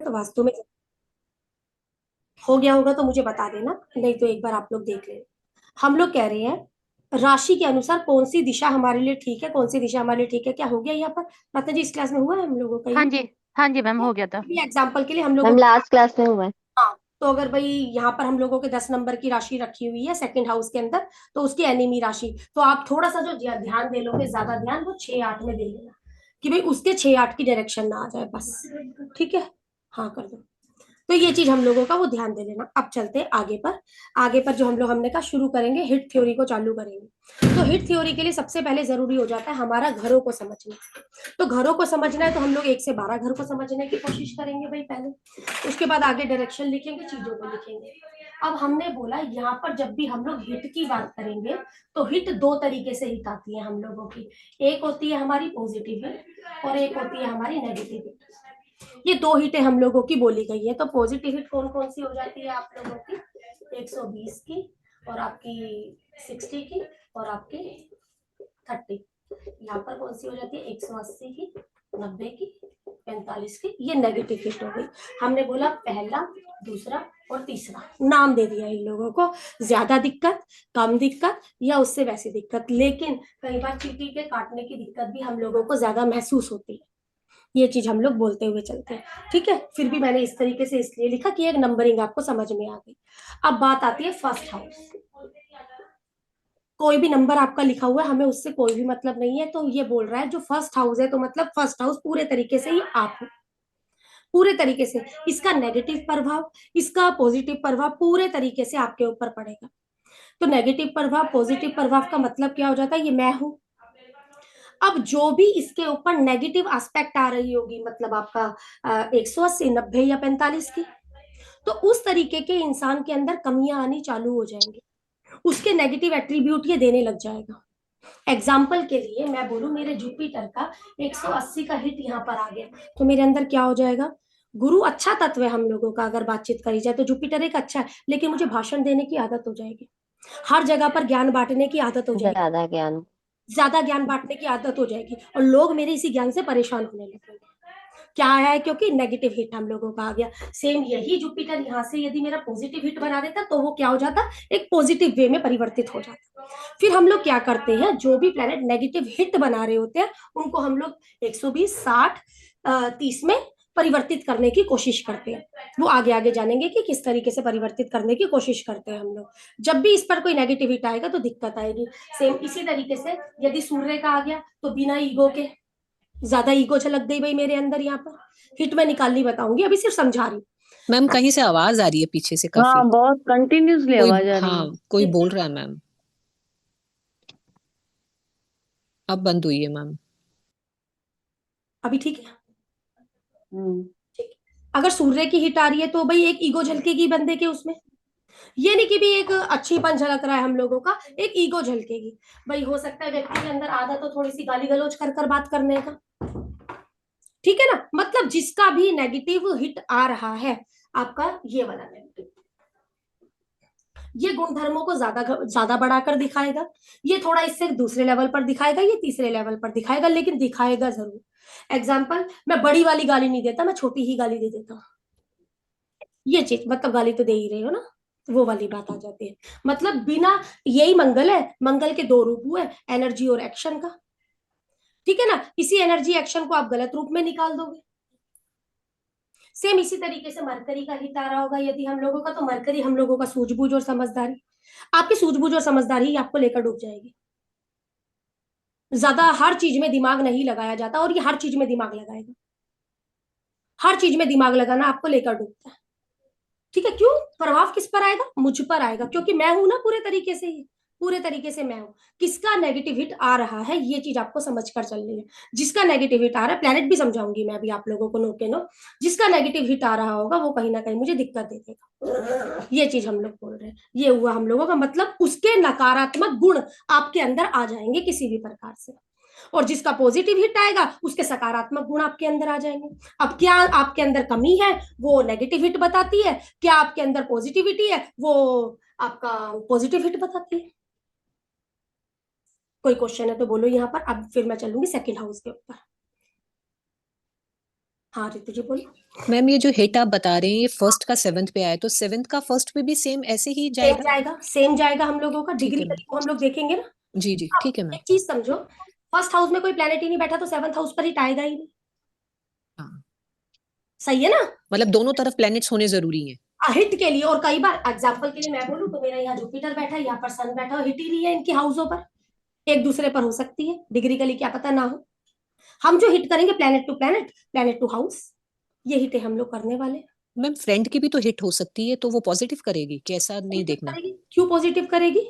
तो वास्तु में हो गया होगा तो मुझे बता देना, नहीं तो एक बार आप लोग देख लेना। हम लोग कह रहे हैं राशि के अनुसार कौन सी दिशा हमारे लिए ठीक है, कौन सी दिशा हमारे लिए ठीक है। क्या हो गया यहाँ पर रत्ना जी? इस क्लास में हुआ है हम लोगों का हाँ ये? जी। हाँ जी मैम, हो गया था। एग्जाम्पल के लिए हम लोगों मैम लास्ट क्लास में हुआ है। हाँ, तो अगर भाई यहाँ पर हम लोगों के 10 नंबर की राशि रखी हुई है सेकंड हाउस के अंदर, तो उसकी एनिमी राशि, तो आप थोड़ा सा जो ध्यान दे लोगे, ज्यादा ध्यान वो 6-8 में दे लेना, कि भाई उसके 6-8 की डायरेक्शन ना आ जाए बस। ठीक है, हाँ कर दो। तो ये चीज हम लोगों का वो ध्यान दे लेना। अब चलते हैं आगे पर। आगे पर जो हमने कहा शुरू करेंगे, हिट थ्योरी को चालू करेंगे। तो हिट थ्योरी के लिए सबसे पहले जरूरी हो जाता है हमारा घरों को समझना। तो घरों को समझना है तो हम लोग 1 से 12 घर को समझने की कोशिश करेंगे भाई पहले। उसके बाद आगे डायरेक्शन लिखेंगे, चीजों को लिखेंगे। अब हमने बोला यहाँ पर जब भी हम लोग हिट की बात करेंगे, तो हिट दो तरीके से हिट आती है हम लोगों की। एक होती है हमारी पॉजिटिव हिट और एक होती है हमारी नेगेटिव हिट। ये दो हिटें हम लोगों की बोली गई है। तो पॉजिटिव हिट कौन कौन सी हो जाती है आप लोगों की? 120 की, और आपकी 60 की, और आपकी 30। यहाँ पर कौन सी हो जाती है? 180 की, 90 की, 45 की। ये नेगेटिव हिट हो गई। हमने बोला पहला, दूसरा और तीसरा नाम दे दिया इन लोगों को। ज्यादा दिक्कत, कम दिक्कत, या उससे वैसी दिक्कत। लेकिन कई बार चींटी के काटने की दिक्कत भी हम लोगों को ज्यादा महसूस होती है। ये चीज हम लोग बोलते हुए चलते हैं। ठीक है, फिर भी मैंने इस तरीके से इसलिए लिखा कि एक नंबरिंग आपको समझ में आ गई। अब बात आती है फर्स्ट हाउस। कोई भी नंबर आपका लिखा हुआ है, हमें उससे कोई भी मतलब नहीं है। तो ये बोल रहा है जो फर्स्ट हाउस है, तो मतलब फर्स्ट हाउस पूरे तरीके से ही आप हो। पूरे तरीके से इसका नेगेटिव प्रभाव, इसका पॉजिटिव प्रभाव पूरे तरीके से आपके ऊपर पड़ेगा। तो नेगेटिव प्रभाव, पॉजिटिव प्रभाव का मतलब क्या हो जाता है? ये मैं हूं। अब जो भी इसके ऊपर नेगेटिव एस्पेक्ट आ रही होगी, मतलब आपका 180, 90 या 45 की, तो उस तरीके के इंसान के अंदर कमियां आनी चालू हो जाएंगी। उसके नेगेटिव एट्रीब्यूट ये देने लग जाएगा। एग्जाम्पल के लिए मैं बोलूं, मेरे जुपिटर का 180 का हिट यहाँ पर आ गया, तो मेरे अंदर क्या हो जाएगा? गुरु अच्छा तत्व है हम लोगों का, अगर बातचीत करी जाए तो जुपिटर एक अच्छा है, लेकिन मुझे भाषण देने की आदत हो जाएगी। हर जगह पर ज्ञान बांटने की आदत हो जाएगी। ज्यादा ज्ञान। ज्यादा ज्ञान बांटने की आदत हो जाएगी, और लोग मेरे इसी ज्ञान से परेशान होने लगेंगे। क्या है? क्योंकि नेगेटिव हिट हम लोगों का आ गया। सेम यही जुपिटर यहाँ से यदि मेरा पॉजिटिव हिट बना देता, तो वो क्या हो जाता? एक पॉजिटिव वे में परिवर्तित हो जाता। फिर हम लोग क्या करते हैं, जो भी प्लेनेट नेगेटिव हिट बना रहे होते हैं, उनको हम लोग 120, 60, 30 में परिवर्तित करने की कोशिश करते हैं। वो आगे आगे जानेंगे कि किस तरीके से परिवर्तित करने की कोशिश करते हैं हम लोग। जब भी इस पर कोई नेगेटिव हिट आएगा तो दिक्कत आएगी। सेम इसी तरीके से यदि सूर्य का आ गया, तो बिना ईगो के, ज्यादा ईगो झलक गई भाई मेरे अंदर, यहाँ पर हिट मैं निकालनी बताऊंगी, अभी सिर्फ समझा रही हूँ। मैम कहीं से आवाज आ रही है पीछे से हाँ काफी। बहुत कंटिन्यूसली कोई, आवाज आ रही हाँ है। कोई एक बोल मिनट, रहा है मैम। अब बंद हुई है मैम। अभी ठीक है? हम्म। ठीक है। अगर सूर्य की हिट आ रही है तो भाई एक ईगो झलकेगी बंदे के उसमें। ये नहीं कि भी एक अच्छीपन झलक रहा है हम लोगों का, एक ईगो झलकेगी। भाई हो सकता है व्यक्ति के अंदर आदत हो थोड़ी सी गाली गलौज कर कर बात करने का। ठीक है ना? मतलब जिसका भी नेगेटिव हिट आ रहा है, आपका ये वाला नेगेटिव, ये गुणधर्मों को ज्यादा ज्यादा बढ़ाकर दिखाएगा। ये थोड़ा इससे दूसरे लेवल पर दिखाएगा, ये तीसरे लेवल पर दिखाएगा, लेकिन दिखाएगा जरूर। एग्जाम्पल, मैं बड़ी वाली गाली नहीं देता, मैं छोटी ही गाली दे देता हूँ। ये चीज मतलब गाली तो दे ही रहे हो ना, वो वाली बात आ जाती है। मतलब बिना, यही मंगल है, मंगल के दो रूप हुए, एनर्जी और एक्शन का। ठीक है ना? इसी एनर्जी एक्शन को आप गलत रूप में निकाल दोगे। सेम इसी तरीके से मरकरी का हित आ रहा होगा यदि हम लोगों का, तो मरकरी हम लोगों का सूझबूझ और समझदारी, आपकी सूझबूझ और समझदारी ही आपको लेकर डूब जाएगी। ज्यादा हर चीज में दिमाग नहीं लगाया जाता, और ये हर चीज में दिमाग लगाएगा। हर चीज में दिमाग लगाना आपको लेकर डूबता है। ठीक है? क्यों? प्रभाव किस पर आएगा? मुझ पर आएगा, क्योंकि मैं हूं ना पूरे तरीके से ही। पूरे तरीके से मैं हूं। किसका नेगेटिव हिट आ रहा है, ये चीज आपको समझ कर चलनी है। जिसका नेगेटिव हिट आ रहा है, प्लेनेट भी समझाऊंगी मैं अभी आप लोगों को, नो के नो। जिसका नेगेटिव हिट आ रहा होगा वो कहीं ना कहीं मुझे दिक्कत दे देगा। ये चीज हम लोग बोल रहे हैं। ये हुआ हम लोगों का मतलब, उसके नकारात्मक गुण आपके अंदर आ जाएंगे किसी भी प्रकार से। और जिसका पॉजिटिव हिट आएगा, उसके सकारात्मक गुण आपके अंदर आ जाएंगे। अब क्या आपके अंदर कमी है, वो नेगेटिव हिट बताती है। क्या आपके अंदर पॉजिटिविटी है, वो आपका पॉजिटिव हिट बताती है। कोई क्वेश्चन है तो बोलो यहाँ पर, अब फिर मैं चलूंगी सेकंड हाउस के ऊपर। हाँ रितु जी बोलो। मैम ये जो हिट आप बता रहे हैं ये फर्स्ट का सेवंथ पे आया तो सेवंथ का फर्स्ट पे भी सेम ऐसे ही सेम जाएगा? जाएगा, सेम जाएगा हम लोगों का। ठीक डिग्री है मैम। को हम लोग देखेंगे ना। जी जी अब ठीक है मैम। एक चीज समझो, फर्स्ट हाउस में कोई प्लेनेट ही नहीं बैठा तो सेवंथ हाउस पर हिट आएगा ही नहीं। हाँ सही है ना। मतलब दोनों तरफ प्लैनेट्स होने जरूरी हैं। हिट के लिए, और कई बार एग्जाम्पल के लिए मैं बोलूं तो मेरा यहाँ जुपिटर बैठा है, यहाँ पर सन बैठा है, हिट ही नहीं है इनकी हाउसों पर। एक दूसरे पर हो सकती है, डिग्री के लिए क्या पता ना हो। हम जो हिट करेंगे planet to planet, planet to house, ये हिटें हम लोग करने वाले हैं। मैम फ्रेंड की भी तो हिट हो सकती है तो वो पॉजिटिव करेगी कि ऐसा नहीं पॉजिटिव देखना? करेगी, क्यों पॉजिटिव करेगी।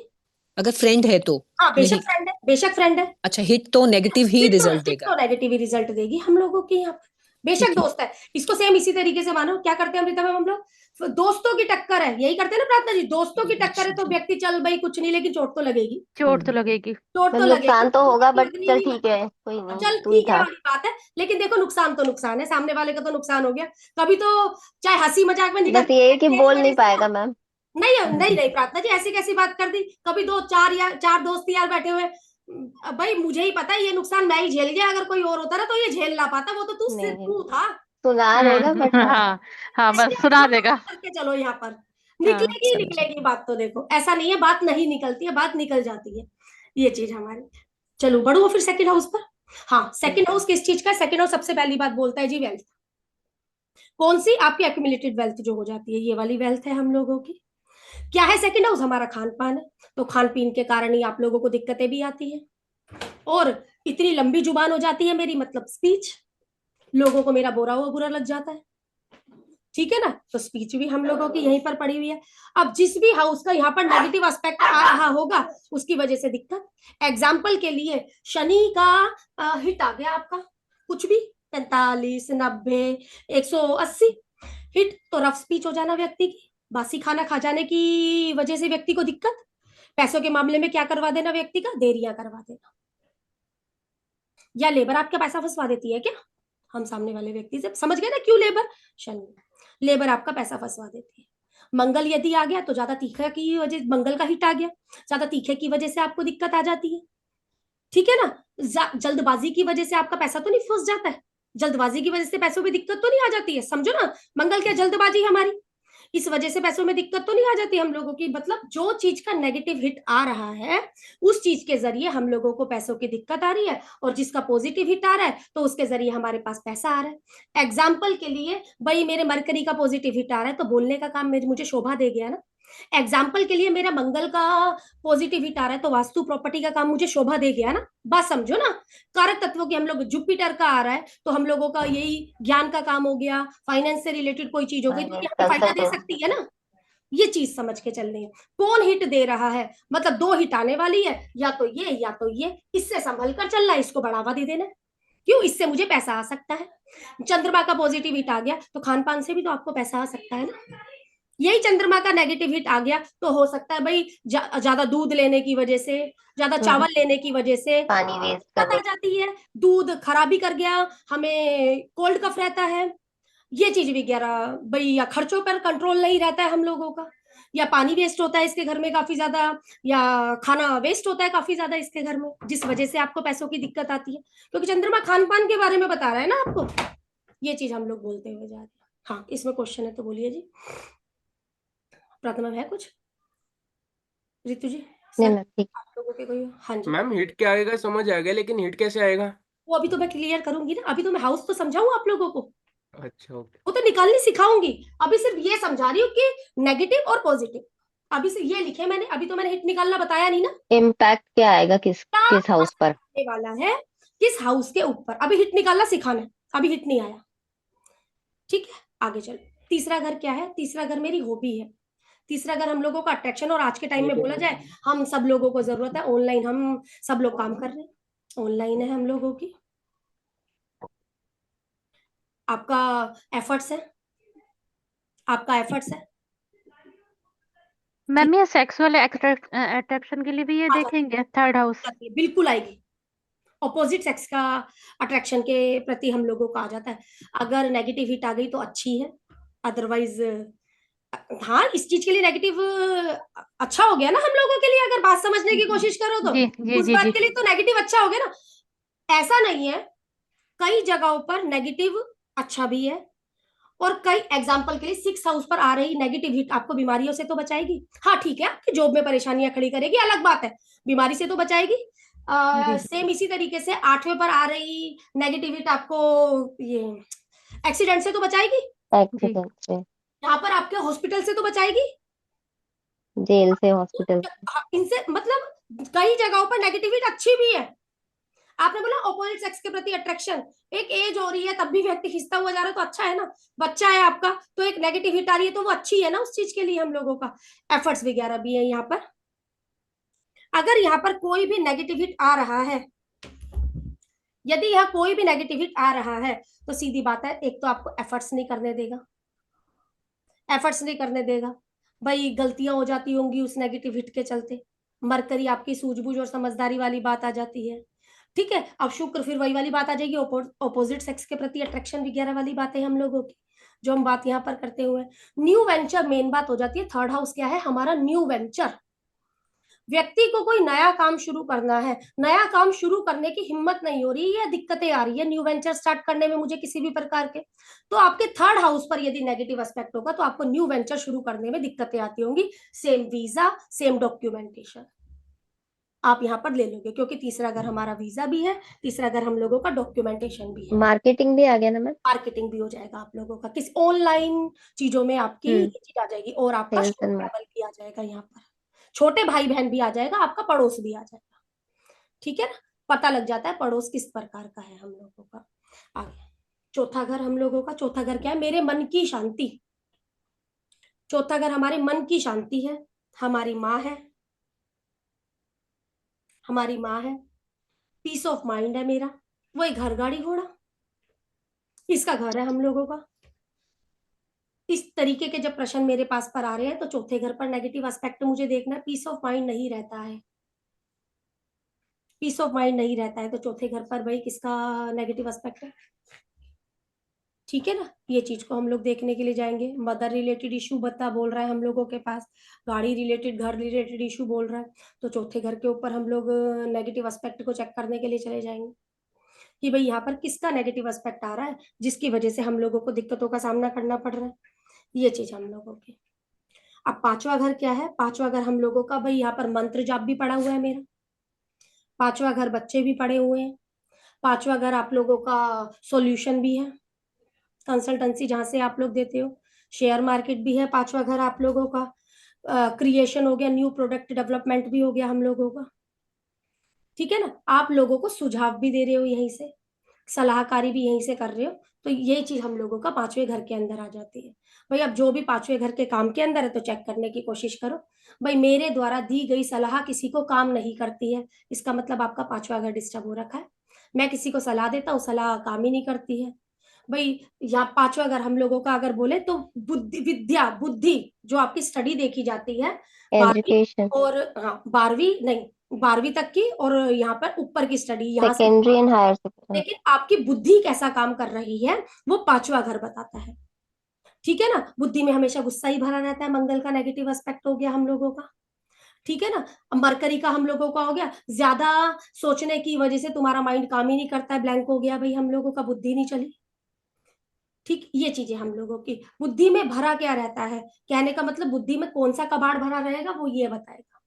अगर फ्रेंड है तो? हाँ बेशक नहीं। फ्रेंड है, बेशक फ्रेंड है। अच्छा हिट तो नेगेटिव ही रिजल्ट हिट देगा? तो नेगेटिव ही रिजल्ट देगी हम लोगों की यहाँ पर। बेशक ठीक है। दोस्त है, इसको सेम इसी तरीके से मानो। क्या करते हैं अमृता मैम हम लोग, दोस्तों की टक्कर है, यही करते हैं ना प्रार्थना जी, दोस्तों की टक्कर है तो व्यक्ति चल भाई कुछ नहीं, लेकिन चोट तो लगेगी। चोट तो लगेगी। चोट तो तो लगेगी, नुकसान तो होगा, चोट बट लगनी चल नहीं ठीक है, कोई नहीं, चल तू ही ठीक है था। वाली बात है। लेकिन देखो नुकसान तो नुकसान है, सामने वाले का तो नुकसान हो गया। कभी तो चाहे हंसी मजाक में निकल बस ये है कि मेरी बोल वजह नहीं से ना। पाएगा मैम। नहीं नहीं नहीं प्रार्थना जी, ऐसी कैसी बात कर दी। कभी दो चार यार, चार दोस्त यार बैठे हुए, भाई मुझे ही पता है ये नुकसान मैं ही झेल गया, अगर कोई और होता ना तो ये झेल ना पाता, वो तो नहीं नहीं, तू था। सुना देगा बट हाँ। हाँ हाँ, बस ऐसे सुना हम देगा। करके चलो यहाँ पर, हाँ निकलेगी समझ निकलेगी बात तो। देखो ऐसा नहीं है बात नहीं निकलती है, बात निकल जाती है, ये चीज हमारी। चलो बढ़ो फिर सेकंड हाउस पर। हाँ सेकंड हाउस किस चीज का, सेकंड हाउस सबसे पहली बात बोलता है जी वेल्थ। कौन सी, आपकी एक्यूमुलेटेड वेल्थ जो हो जाती है, ये वाली वेल्थ है हम लोगों की। क्या है सेकंड हाउस, हमारा खान पान है। तो खान पीन के कारण ही आप लोगों को दिक्कतें भी आती है, और इतनी लंबी जुबान हो जाती है मेरी, मतलब स्पीच, लोगों को मेरा बोरा हुआ बुरा लग जाता है। ठीक है ना, तो स्पीच भी हम लोगों की यहीं पर पड़ी हुई है। अब जिस भी हाउस का यहाँ पर नेगेटिव एस्पेक्ट आ रहा होगा उसकी वजह से दिक्कत। एग्जाम्पल के लिए शनि का हिट आ गया आपका, कुछ भी 45 90 180 हिट, तो रफ स्पीच हो जाना व्यक्ति की, बासी खाना खा जाने की वजह से व्यक्ति को दिक्कत, पैसों के मामले में क्या करवा देना व्यक्ति का, देरियां करवा देना। या लेबर आपका पैसा फंसवा देती है क्या, हम सामने वाले व्यक्ति से, समझ गए ना क्यों लेबर, शनि लेबर आपका पैसा फंसवा देती है। मंगल यदि आ गया तो ज्यादा तीखा की वजह, मंगल का हिट आ गया, ज्यादा तीखे की वजह से आपको दिक्कत आ जाती है। ठीक है ना, जल्दबाजी की वजह से आपका पैसा तो नहीं फंस जाता है, जल्दबाजी की वजह से पैसों में दिक्कत तो नहीं आ जाती है, समझो ना। मंगल क्या जल्दबाजी हमारी, इस वजह से पैसों में दिक्कत तो नहीं आ जाती हम लोगों की। मतलब जो चीज का नेगेटिव हिट आ रहा है उस चीज के जरिए हम लोगों को पैसों की दिक्कत आ रही है, और जिसका पॉजिटिव हिट आ रहा है तो उसके जरिए हमारे पास पैसा आ रहा है। एग्जाम्पल के लिए भाई मेरे मरकरी का पॉजिटिव हिट आ रहा है तो बोलने का काम मुझे शोभा दे गया ना। एग्जाम्पल के लिए मेरा मंगल का पॉजिटिव हिट आ रहा है तो वास्तु प्रॉपर्टी का काम मुझे शोभा दे गया ना, बात समझो ना। कारक तत्वों की हम लोग, जुपिटर का आ रहा है तो हम लोगों का यही ज्ञान का काम हो गया, फाइनेंस से रिलेटेड कोई चीज हो गई तो ये फाइनेंस हमें फायदा कंसल्ट दे हो। सकती है ना। ये चीज समझ के चल रही है, कौन हिट दे रहा है, मतलब दो हिट आने वाली है, या तो ये या तो ये, इससे संभल कर चलना, इसको बढ़ावा दे देना, क्यों, इससे मुझे पैसा आ सकता है। चंद्रमा का पॉजिटिव हिट आ गया तो खान पान से भी तो आपको पैसा आ सकता है ना। यही चंद्रमा का नेगेटिव हिट आ गया तो हो सकता है भाई ज्यादा दूध लेने की वजह से, ज्यादा चावल लेने की वजह से पानी वेस्ट दिक्कत करने। आ जाती है, दूध खराबी कर गया, हमें कोल्ड कफ रहता है, ये चीज वगैरह भाई, या खर्चों पर कंट्रोल नहीं रहता है हम लोगों का, या पानी वेस्ट होता है इसके घर में काफी ज्यादा, या खाना वेस्ट होता है काफी ज्यादा इसके घर में, जिस वजह से आपको पैसों की दिक्कत आती है, क्योंकि चंद्रमा खान पान के बारे में बता रहा है ना आपको। ये चीज हम लोग बोलते हुए जा रहे हैं। हाँ इसमें क्वेश्चन है तो बोलिए जी, प्रार्थना है कुछ, रितु जी नहीं सर मैम ठीक। आप लोगों के कोई, हाँ जी। मैम हिट क्या आएगा समझ आ गया, लेकिन हिट कैसे आएगा? वो अभी तो मैं क्लियर करूंगी ना, अभी तो मैं हाउस तो समझाऊं आप लोगों को, अच्छा ओके। वो तो निकालनी सिखाऊंगी। अभी सिर्फ ये समझा रही हूँ कि नेगेटिव और पॉजिटिव, अभी से ये लिखे मैंने, अभी तो मैंने हिट निकालना बताया नहीं ना। इम्पैक्ट क्या आएगा किस क्या किस हाउस पर? आने वाला है किस हाउस के ऊपर, अभी हिट निकालना सिखाना है, अभी हिट नहीं आया। ठीक है आगे चलो। तीसरा घर क्या है, तीसरा घर मेरी हॉबी है, तीसरा घर हम लोगों का अट्रैक्शन, और आज के टाइम में बोला जाए हम सब लोगों को जरूरत है ऑनलाइन, हम सब लोग काम कर रहे हैं, ऑनलाइन है हम लोगों की, आपका एफर्ट्स है, आपका एफर्ट्स है। मैम ये सेक्सुअल अट्रैक्शन के लिए भी ये आ देखेंगे थर्ड हाउस? जाती है, बिल्कुल आएगी, ऑपोजिट सेक्स का अट्रैक्शन के प्रति हम लोगों को आ जाता है। अगर नेगेटिव हिट आ गई तो अच्छी है, अदरवाइज हाँ इस चीज के लिए नेगेटिव अच्छा हो गया ना हम लोगों के लिए, अगर बात समझने की कोशिश करो तो जी जी उस जी बात जी। के लिए तो नेगेटिव अच्छा हो गया ना। ऐसा नहीं है, कई जगहों पर नेगेटिव अच्छा भी है। और कई एग्जाम्पल के लिए 6 हाउस पर आ रही नेगेटिव हिट आपको बीमारियों से तो बचाएगी। हाँ ठीक है, आपकी जॉब में परेशानियां खड़ी करेगी, अलग बात है, बीमारी से तो बचाएगी। जी सेम इसी तरीके से 8वें पर आ रही नेगेटिव हिट आपको ये एक्सीडेंट से तो बचाएगी, जी एक्सीडेंट से, यहाँ पर आपके हॉस्पिटल से तो बचाएगी। जेल से, हॉस्पिटल। हाँ, इनसे मतलब कई जगहों पर नेगेटिविटी अच्छी भी है। आपने बोला अपोजिट सेक्स के प्रति अट्रैक्शन, एक एज हो रही है तब भी व्यक्ति खिंचता हुआ जा रहा है तो अच्छा है ना, बच्चा है आपका तो एक नेगेटिव हिट आ रही है तो वो अच्छी है ना उस चीज के लिए। हम लोगों का एफर्ट्स वगैरह भी है यहाँ पर। अगर यहाँ पर कोई भी नेगेटिव हिट आ रहा है, यदि यहाँ कोई भी नेगेटिव हिट आ रहा है तो सीधी बात है, एक तो आपको एफर्ट्स नहीं करने देगा, एफर्ट्स नहीं करने देगा, भाई गलतियां हो जाती होंगी उस नेगेटिव हिट के चलते, मरकरी आपकी सूझबूझ और समझदारी वाली बात आ जाती है। ठीक है, अब शुक्र फिर वही वाली बात आ जाएगी, ऑपोजिट सेक्स के प्रति अट्रैक्शन वगैरह वाली बातें हम लोगों की जो हम बात यहाँ पर करते हुए। न्यू वेंचर मेन बात हो जाती है। थर्ड हाउस क्या है हमारा? New venture. व्यक्ति को कोई नया काम शुरू करना है, नया काम शुरू करने की हिम्मत नहीं हो रही है, दिक्कतें आ रही है न्यू वेंचर स्टार्ट करने में मुझे किसी भी प्रकार के, तो आपके थर्ड हाउस पर यदि नेगेटिव एस्पेक्ट होगा तो आपको न्यू वेंचर शुरू करने में दिक्कतें आती होंगी। सेम वीजा, सेम डॉक्यूमेंटेशन आप यहाँ पर ले लोगे, क्योंकि तीसरा घर हमारा वीजा भी है, तीसरा घर हम लोगों का डॉक्यूमेंटेशन भी है, मार्केटिंग भी आ गया ना मैम, मार्केटिंग भी हो जाएगा आप लोगों का, किस ऑनलाइन चीजों में आपकी ये चीज आ जाएगी, और आपका सेल्स शॉप एंड लेवल भी आ जाएगा, यहाँ पर छोटे भाई बहन भी आ जाएगा, आपका पड़ोस भी आ जाएगा। ठीक है ना, पता लग जाता है पड़ोस किस प्रकार का है हम लोगों का। आगे चौथा घर हम लोगों का, चौथा घर क्या है? मेरे मन की शांति। चौथा घर हमारे मन की शांति है, हमारी माँ है, हमारी माँ है, पीस ऑफ माइंड है मेरा, वही घर गाड़ी घोड़ा इसका घर है हम लोगों का। इस तरीके के जब प्रश्न मेरे पास पर आ रहे हैं तो चौथे घर पर नेगेटिव एस्पेक्ट मुझे देखना है, पीस ऑफ माइंड नहीं रहता है, पीस ऑफ माइंड नहीं रहता है, तो चौथे घर पर भाई किसका नेगेटिव एस्पेक्ट है? ठीक है ना, ये चीज को हम लोग देखने के लिए जाएंगे। मदर रिलेटेड इशू बता बोल रहा है हम लोगों के पास, गाड़ी रिलेटेड, घर रिलेटेड इशू बोल रहा है, तो चौथे घर के ऊपर हम लोग नेगेटिव एस्पेक्ट को चेक करने के लिए चले जाएंगे कि भाई यहाँ पर किसका नेगेटिव एस्पेक्ट आ रहा है जिसकी वजह से हम लोगों को दिक्कतों का सामना करना पड़ रहा है, ये चीज हम लोगों की। अब पांचवा घर क्या है? पांचवा घर हम लोगों का भाई यहाँ पर मंत्र जाप भी पड़ा हुआ है मेरा, पांचवा घर बच्चे भी पड़े हुए हैं, पांचवा घर आप लोगों का सॉल्यूशन भी है, कंसल्टेंसी जहां से आप लोग देते हो, शेयर मार्केट भी है, पांचवा घर आप लोगों का क्रिएशन हो गया, न्यू प्रोडक्ट डेवलपमेंट भी हो गया हम लोगों का। ठीक है ना, आप लोगों को सुझाव भी दे रहे हो यहीं से, सलाहकारी भी यहीं से कर रहे हो, तो ये चीज हम लोगों का पांचवें घर के अंदर आ जाती है। भाई अब जो भी पांचवें घर के काम के अंदर है तो चेक करने की कोशिश करो, भाई मेरे द्वारा दी गई सलाह किसी को काम नहीं करती है, इसका मतलब आपका पांचवा घर डिस्टर्ब हो रखा है। मैं किसी को सलाह देता हूँ, सलाह काम ही नहीं करती है। भाई यहाँ पांचवा अगर हम लोगों का अगर बोले तो बुद्धि, विद्या, बुद्धि जो आपकी स्टडी देखी जाती है 12वीं एजुकेशन, और हाँ 12वीं नहीं 12वीं तक की, और यहाँ पर ऊपर की स्टडी यहाँ से, सेकेंडरी एंड हायर सेकेंडरी। लेकिन आपकी बुद्धि कैसा काम कर रही है वो पांचवा घर बताता है। ठीक है ना, बुद्धि में हमेशा गुस्सा ही भरा रहता है, मंगल का नेगेटिव एस्पेक्ट हो गया हम लोगों का। ठीक है ना, मरकरी का हम लोगों का हो गया, ज्यादा सोचने की वजह से तुम्हारा माइंड काम ही नहीं करता है, ब्लैंक हो गया भाई हम लोगों का, बुद्धि नहीं चली। ठीक, ये चीजें हम लोगों की बुद्धि में भरा क्या रहता है, कहने का मतलब बुद्धि में कौन सा कबाड़ भरा रहेगा वो ये बताएगा,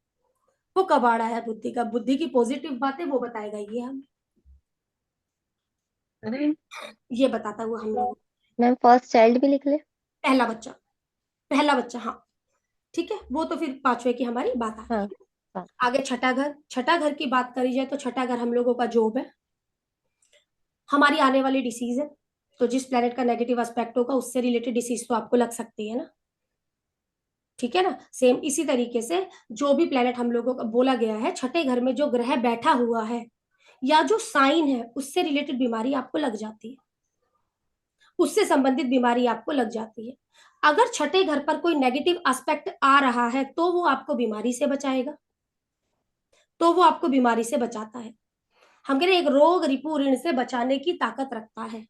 वो कबाड़ा है बुद्धि का, बुद्धि की पॉजिटिव बातें वो बताएगा ये हम, ये बताता हुआ हम लोग। मैम फर्स्ट चाइल्ड भी लिख ले। पहला बच्चा, पहला बच्चा, हाँ ठीक है, वो तो फिर पांचवे की हमारी बात आ गई। हाँ, हाँ। आगे छठा घर, छठा घर की बात करी जाए तो छठा घर हम लोगों का जॉब है, हमारी आने वाली डिसीज है, तो जिस प्लेनेट का नेगेटिव एस्पेक्ट होगा उससे रिलेटेड डिसीज तो आपको लग सकती है ना। ठीक है ना, सेम इसी तरीके से जो भी प्लेनेट हम लोगों का बोला गया है, छठे घर में जो ग्रह बैठा हुआ है या जो साइन है उससे रिलेटेड बीमारी आपको लग जाती है, उससे संबंधित बीमारी आपको लग जाती है। अगर छठे घर पर कोई नेगेटिव एस्पेक्ट आ रहा है तो वो आपको बीमारी से बचाएगा, तो वो आपको बीमारी से बचाता है। हम कह रहे हैं एक रोग रिपू ऋण से बचाने की ताकत रखता है।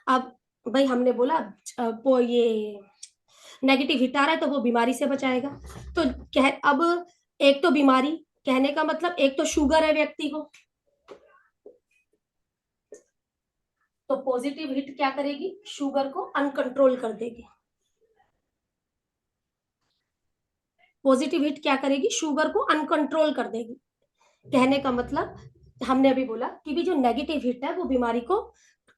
अब भाई हमने बोला वो ये नेगेटिव हिट आ रहा है तो वो बीमारी से बचाएगा, तो कह अब एक तो बीमारी, कहने का मतलब एक तो शुगर है व्यक्ति को, तो पॉजिटिव हिट क्या करेगी, शुगर को अनकंट्रोल कर देगी। पॉजिटिव हिट क्या करेगी, शुगर को अनकंट्रोल कर देगी। कहने का मतलब हमने अभी बोला कि भी जो नेगेटिव हिट है वो बीमारी को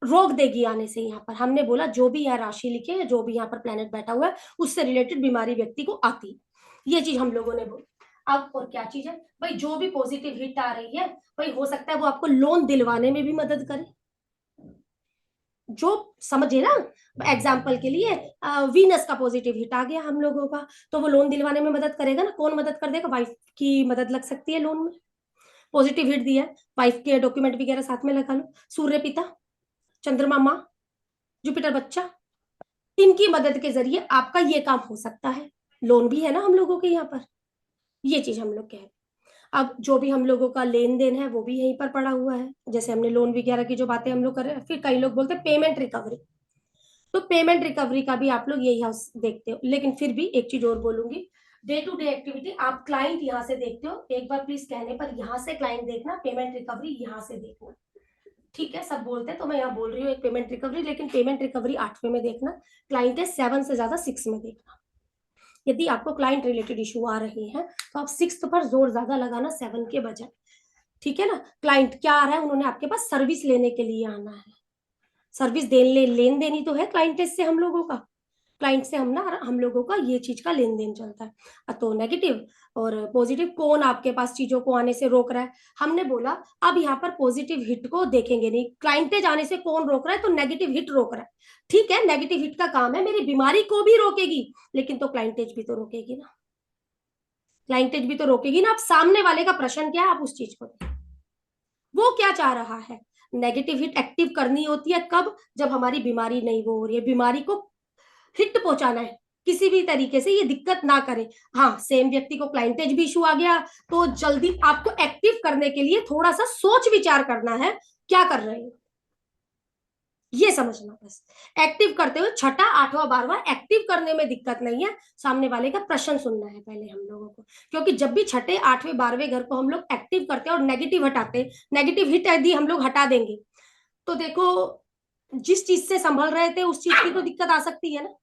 रोक देगी आने से। यहाँ पर हमने बोला जो भी यहाँ राशि लिखे है, जो भी यहाँ पर प्लेनेट बैठा हुआ है, उससे रिलेटेड बीमारी व्यक्ति को आती है। ये चीज हम लोगों ने बोली। अब और क्या चीज है भाई, जो भी पॉजिटिव हिट आ रही है भाई, हो सकता है वो आपको लोन दिलवाने में भी मदद करे। जो समझे ना, एग्जाम्पल के लिए वीनस का पॉजिटिव हिट आ गया हम लोगों का, तो वो लोन दिलवाने में मदद करेगा ना। कौन मदद कर देगा, वाइफ की मदद लग सकती है लोन में। पॉजिटिव हिट दिया, वाइफ के डॉक्यूमेंट वगैरह साथ में लगा लो। सूर्य पिता, चंद्रमा माँ, जुपिटर बच्चा, इनकी मदद के जरिए आपका ये काम हो सकता है। लोन भी है ना हम लोगों के यहाँ पर, ये चीज हम लोग कह रहे हैं। अब जो भी हम लोगों का लेन देन है वो भी यहीं पर पड़ा हुआ है। जैसे हमने लोन वगैरह की जो बातें हम लोग कर रहे हैं, फिर कई लोग बोलते हैं पेमेंट रिकवरी, तो पेमेंट रिकवरी का भी आप लोग यही हाउस देखते हो। लेकिन फिर भी एक चीज और बोलूंगी, डे टू डे एक्टिविटी आप क्लाइंट यहाँ से देखते हो, एक बार प्लीज कहने पर यहाँ से क्लाइंट देखना, पेमेंट रिकवरी यहाँ से देखना। ठीक है, सब बोलते हैं तो मैं यहाँ बोल रही हूँ एक पेमेंट रिकवरी, लेकिन पेमेंट रिकवरी 8वें में देखना, क्लाइंट है 7 से ज्यादा 6 में देखना। यदि आपको क्लाइंट रिलेटेड इशू आ रहे हैं तो आप 6 पर जोर ज्यादा लगाना 7 के बजाय। ठीक है ना, क्लाइंट क्या आ रहा है, उन्होंने आपके पास सर्विस लेने के लिए आना है। सर्विस लेन देन ही तो है क्लाइंट से हम लोगों का। क्लाइंट से हम लोगों का ये चीज का लेन देन चलता है। तो नेगेटिव और पॉजिटिव कौन आपके पास चीजों को आने से रोक रहा है, हमने बोला अब यहाँ पर पॉजिटिव हिट को देखेंगे नहीं, क्लाइंटेज आने से कौन रोक रहा है, तो नेगेटिव हिट रोक रहा है। ठीक है, नेगेटिव हिट का काम है मेरी बीमारी को भी रोकेगी, लेकिन तो क्लाइंटेज भी तो रोकेगी ना। क्लाइंटेज भी तो रोकेगी ना। अब सामने वाले का प्रश्न क्या है, आप उस चीज को वो क्या चाह रहा है। नेगेटिव हिट एक्टिव करनी होती है कब, जब हमारी बीमारी नहीं वो हो रही है, बीमारी को हिट पहुंचाना है किसी भी तरीके से, ये दिक्कत ना करे। हाँ, सेम व्यक्ति को क्लाइंटेज भी इशू आ गया तो जल्दी आपको एक्टिव करने के लिए थोड़ा सा सोच विचार करना है, क्या कर रहे हैं ये समझना। बस एक्टिव करते हुए 6ठा 8वां 12वां एक्टिव करने में दिक्कत नहीं है, सामने वाले का प्रश्न सुनना है पहले हम लोगों को। क्योंकि जब भी 6ठे 8वें 12वें घर को हम लोग एक्टिव करते हैं और नेगेटिव हटाते, नेगेटिव हिट यदि हम लोग हटा देंगे तो देखो जिस चीज से संभल रहे थे उस चीज की तो दिक्कत आ सकती है ना।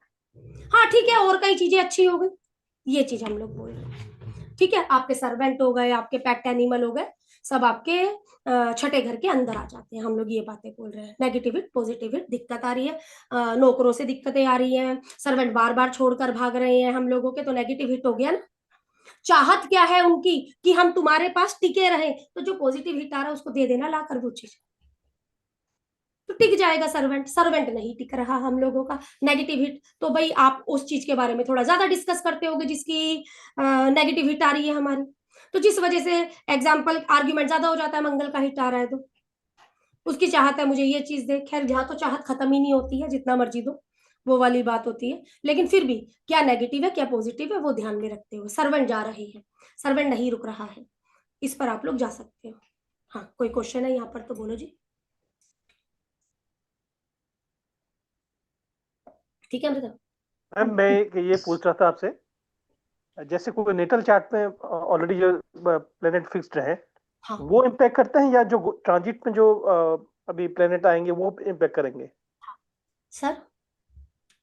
हाँ ठीक है, और कई चीजें अच्छी हो गई, ये चीज हम लोग बोल रहे हैं। ठीक है, आपके सर्वेंट हो गए, आपके पेट एनिमल हो गए, सब आपके 6ठे घर के अंदर आ जाते हैं। हम लोग ये बातें बोल रहे हैं। नेगेटिव हिट पॉजिटिव हिट दिक्कत आ रही है, नौकरों से दिक्कतें आ रही हैं, सर्वेंट बार बार छोड़कर भाग रहे हैं हम लोगों के, तो नेगेटिव हिट हो गया ना। चाहत क्या है उनकी कि हम तुम्हारे पास टिके रहे, तो जो पॉजिटिव हिट आ रहा है उसको दे देना लाकर वो चीज, तो टिक जाएगा सर्वेंट। सर्वेंट नहीं टिक रहा हम लोगों का, नेगेटिव हिट, तो भाई आप उस चीज के बारे में थोड़ा ज्यादा डिस्कस करते होगे जिसकी नेगेटिव हिट आ रही है हमारी, तो जिस वजह से एग्जाम्पल आर्ग्यूमेंट ज्यादा हो जाता है। मंगल का हिट आ रहा है तो उसकी चाहत है मुझे ये चीज दे, खैर यहाँ तो चाहत खत्म ही नहीं होती है, जितना मर्जी दो वो वाली बात होती है। लेकिन फिर भी क्या नेगेटिव है क्या पॉजिटिव है वो ध्यान में रखते हुए सर्वेंट जा रहे हैं, सर्वेंट नहीं रुक रहा है, इस पर आप लोग जा सकते हो। हाँ, कोई क्वेश्चन है यहाँ पर तो बोलो जी। ठीक है अमृता। मैम मैं ये पूछ रहा था आपसे, जैसे कोई नेटल चार्ट में ऑलरेडी जो प्लेनेट फिक्स्ड है, हाँ वो इम्पैक्ट करते हैं या जो ट्रांजिट में जो अभी प्लेनेट आएंगे वो इम्पैक्ट करेंगे? सर,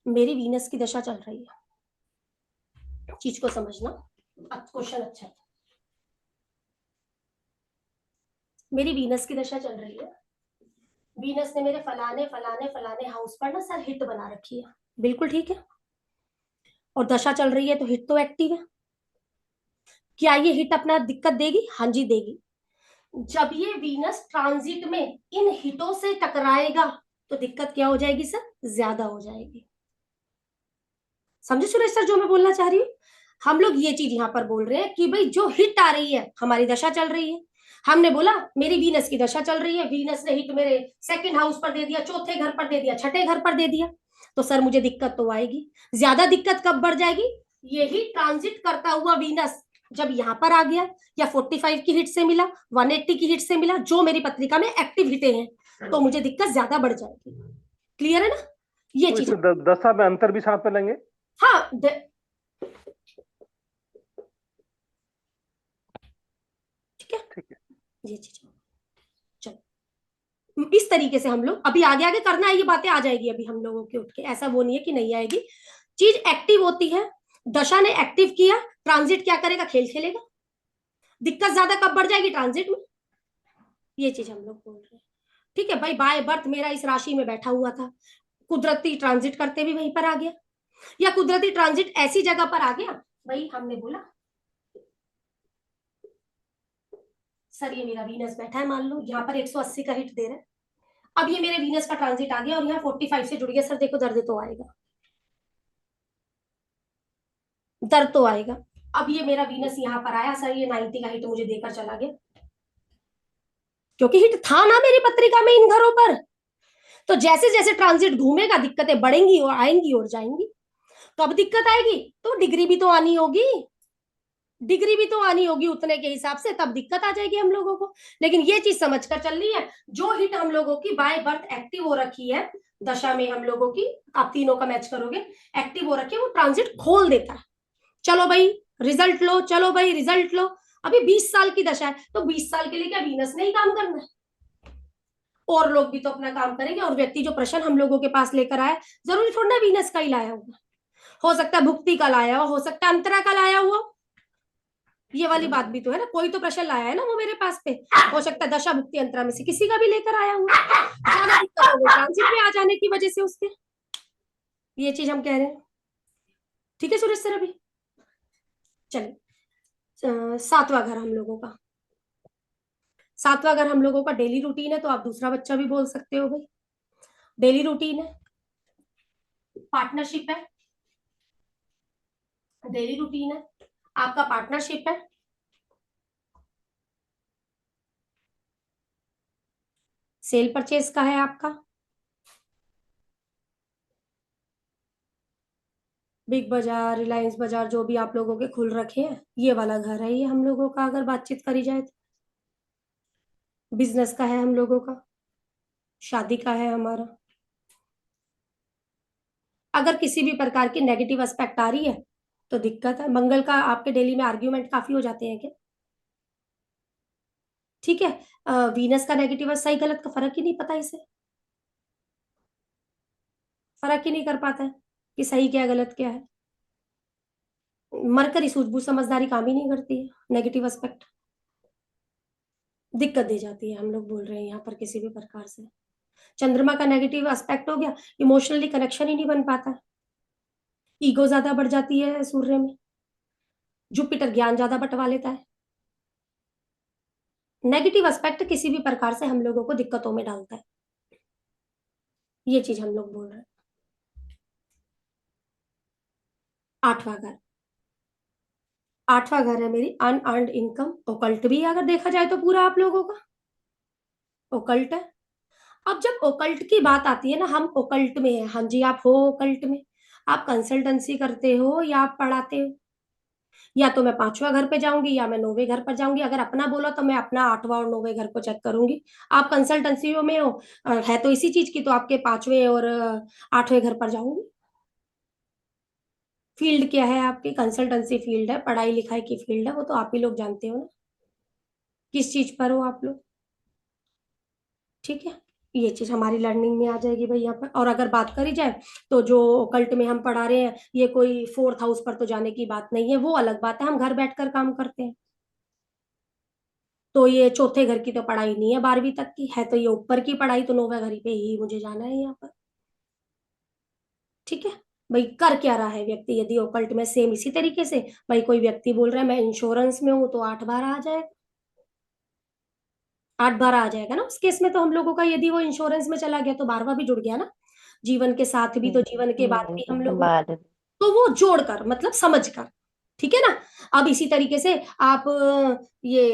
मेरी वीनस की दशा चल रही है, चीज को समझना। क्वेश्चन अच्छा है। मेरी वीनस की दशा चल रही है, वीनस ने मेरे फलाने फलाने फलाने हाउस पर ना सर हिट बना रखी है, बिल्कुल ठीक है। और दशा चल रही है तो हिट तो एक्टिव है। क्या ये हिट अपना दिक्कत देगी? हाँ जी देगी। जब ये वीनस ट्रांजिट में इन हिटों से टकराएगा तो दिक्कत क्या हो जाएगी सर? ज्यादा हो जाएगी। समझे सुरेश सर जो मैं बोलना चाह रही हूँ? हम लोग ये चीज यहाँ पर बोल रहे हैं कि भाई जो हिट आ रही है, हमारी दशा चल रही है, हमने बोला मेरी वीनस की दशा चल रही है, वीनस ने हिट मेरे 2nd हाउस पर दे दिया, 4थे घर पर दे दिया, 6ठे घर पर दे दिया, तो सर मुझे दिक्कत तो आएगी। ज्यादा दिक्कत कब बढ़ जाएगी? यही ट्रांजिट करता हुआ वीनस जब यहाँ पर आ गया, या 45 की हिट से मिला, 180 की हिट से मिला, जो मेरी पत्रिका में एक्टिव हिटें हैं, तो मुझे दिक्कत ज्यादा बढ़ जाएगी। क्लियर है ना ये तो चीज? इसमें दशा में अंतर भी साथ में लेंगे? हाँ ठीक है, ठीक है। ये चीज चलो। इस तरीके से हम लोग अभी आगे आगे करना है, ये बातें आ जाएगी अभी हम लोगों के उठ के, ऐसा वो नहीं है कि नहीं आएगी। चीज एक्टिव होती है, दशा ने एक्टिव किया, ट्रांजिट क्या करेगा, खेल खेलेगा। दिक्कत ज्यादा कब बढ़ जाएगी, ट्रांजिट में। ये चीज हम लोग बोल रहे हैं। ठीक है भाई, बाय बर्थ मेरा इस राशि में बैठा हुआ था, कुदरती ट्रांजिट करते भी वहीं पर आ गया, या कुदरती ट्रांजिट ऐसी जगह पर आ गया, भाई हमने बोला सर ये मेरा वीनस बैठा है, मान लो यहाँ पर 180 का हिट दे रहा है, अब ये मेरे वीनस का ट्रांजिट आ गया और यहाँ 45 से जुड़ गया, सर देखो दर्द तो आएगा, दर्द तो आएगा। अब ये मेरा वीनस यहाँ पर आया, सर ये 90 का हिट मुझे देकर चला गया, क्योंकि हिट था ना मेरी पत्रिका में इन घरों पर। तो जैसे जैसे ट्रांजिट घूमेगा दिक्कतें बढ़ेंगी और आएंगी और जाएंगी। कब दिक्कत आएगी, तो डिग्री भी तो आनी होगी, डिग्री भी तो आनी होगी उतने के हिसाब से, तब दिक्कत आ जाएगी हम लोगों को। लेकिन ये चीज समझ कर चल रही है, जो हिट हम लोगों की बाय बर्थ एक्टिव हो रखी है दशा में हम लोगों की, आप तीनों का मैच करोगे, एक्टिव हो रखी है, वो ट्रांजिट खोल देता है। चलो भाई रिजल्ट लो, चलो भाई रिजल्ट लो। अभी 20 साल की दशा है, तो 20 साल के लिए क्या वीनस ने ही काम करना है, और लोग भी तो अपना काम करेंगे। और व्यक्ति जो प्रश्न हम लोगों के पास लेकर आया, जरूरी थोड़ा ना वीनस का ही लाया होगा, हो सकता है भुक्ति का लाया हो सकता है अंतरा का लाया हुआ, ये वाली बात भी तो है ना। कोई तो प्रश्न लाया है ना वो मेरे पास पे, हो सकता है दशा भुक्ति अंतरा में से किसी का भी लेकर आया हुआ, ट्रांजिट में आ जाने की वजह से उसके, ये चीज हम कह रहे हैं। ठीक है सुरेश सर, अभी चलिए 7वां घर हम लोगों का, 7वां घर हम लोगों का डेली रूटीन है, तो आप दूसरा बच्चा भी बोल सकते हो भाई। डेली रूटीन है, पार्टनरशिप है, डेली रूटीन है आपका, पार्टनरशिप है, सेल परचेज का है आपका, बिग बाजार रिलायंस बाजार जो भी आप लोगों के खुल रखे हैं, ये वाला घर है ये हम लोगों का, अगर बातचीत करी जाए तो। बिजनेस का है हम लोगों का, शादी का है हमारा। अगर किसी भी प्रकार की नेगेटिव एस्पेक्ट आ रही है तो दिक्कत है। मंगल का आपके डेली में आर्ग्यूमेंट काफी हो जाते हैं क्या, ठीक है। वीनस का नेगेटिव, सही गलत का फर्क ही नहीं पता इसे, फर्क ही नहीं कर पाता है कि सही क्या गलत क्या है। मरकरी सूझबूझ समझदारी काम ही नहीं करती है, नेगेटिव एस्पेक्ट दिक्कत दे जाती है, हम लोग बोल रहे हैं यहाँ पर किसी भी प्रकार से। चंद्रमा का नेगेटिव एस्पेक्ट हो गया, इमोशनली कनेक्शन ही नहीं बन पाता, ईगो ज्यादा बढ़ जाती है सूर्य में, जुपिटर ज्ञान ज्यादा बंटवा लेता है। नेगेटिव एस्पेक्ट किसी भी प्रकार से हम लोगों को दिक्कतों में डालता है, ये चीज हम लोग बोल रहे हैं। 8वां घर, 8वां घर है मेरी अनअर्न्ड इनकम, ओकल्ट भी अगर देखा जाए तो पूरा आप लोगों का ओकल्ट है। अब जब ओकल्ट की बात आती है ना, हम ओकल्ट में है, हाँ जी आप हो ओकल्ट में, आप कंसल्टेंसी करते हो या आप पढ़ाते हो, या तो मैं 5वां घर पे जाऊंगी या मैं 9वें घर पर जाऊंगी। अगर अपना बोला तो मैं अपना 8वां और 9वें घर को चेक करूंगी। आप कंसल्टेंसी में हो, है तो इसी चीज की, तो आपके 5वें और 8वें घर पर जाऊंगी। फील्ड क्या है आपकी, कंसल्टेंसी फील्ड है, पढ़ाई लिखाई की फील्ड है, वो तो आप ही लोग जानते हो ना किस चीज पर हो आप लोग, ठीक है। ये चीज हमारी लर्निंग में आ जाएगी भाई यहाँ पर। और अगर बात करी जाए तो जो ओकल्ट में हम पढ़ा रहे हैं, ये कोई 4th हाउस पर तो जाने की बात नहीं है, वो अलग बात है, हम घर बैठकर काम करते हैं। तो ये चौथे घर की तो पढ़ाई नहीं है 12वीं तक की है, तो ये ऊपर की पढ़ाई, तो 9वें घर पे ही मुझे जाना है यहाँ पर, ठीक है। भाई कर क्या रहा है व्यक्ति, यदि ओकल्ट में सेम इसी तरीके से भाई कोई व्यक्ति बोल रहा है मैं इंश्योरेंस में हूं, तो 8 बार आ जाएगा, 8 बार आ जाएगा ना उस केस में। तो हम लोगों का यदि वो इंश्योरेंस में चला गया तो 12वां भी जुड़ गया ना, जीवन के साथ भी तो जीवन के बाद भी हम लोग, बाद तो वो जोड़कर मतलब समझ कर, ठीक है ना। अब इसी तरीके से आप ये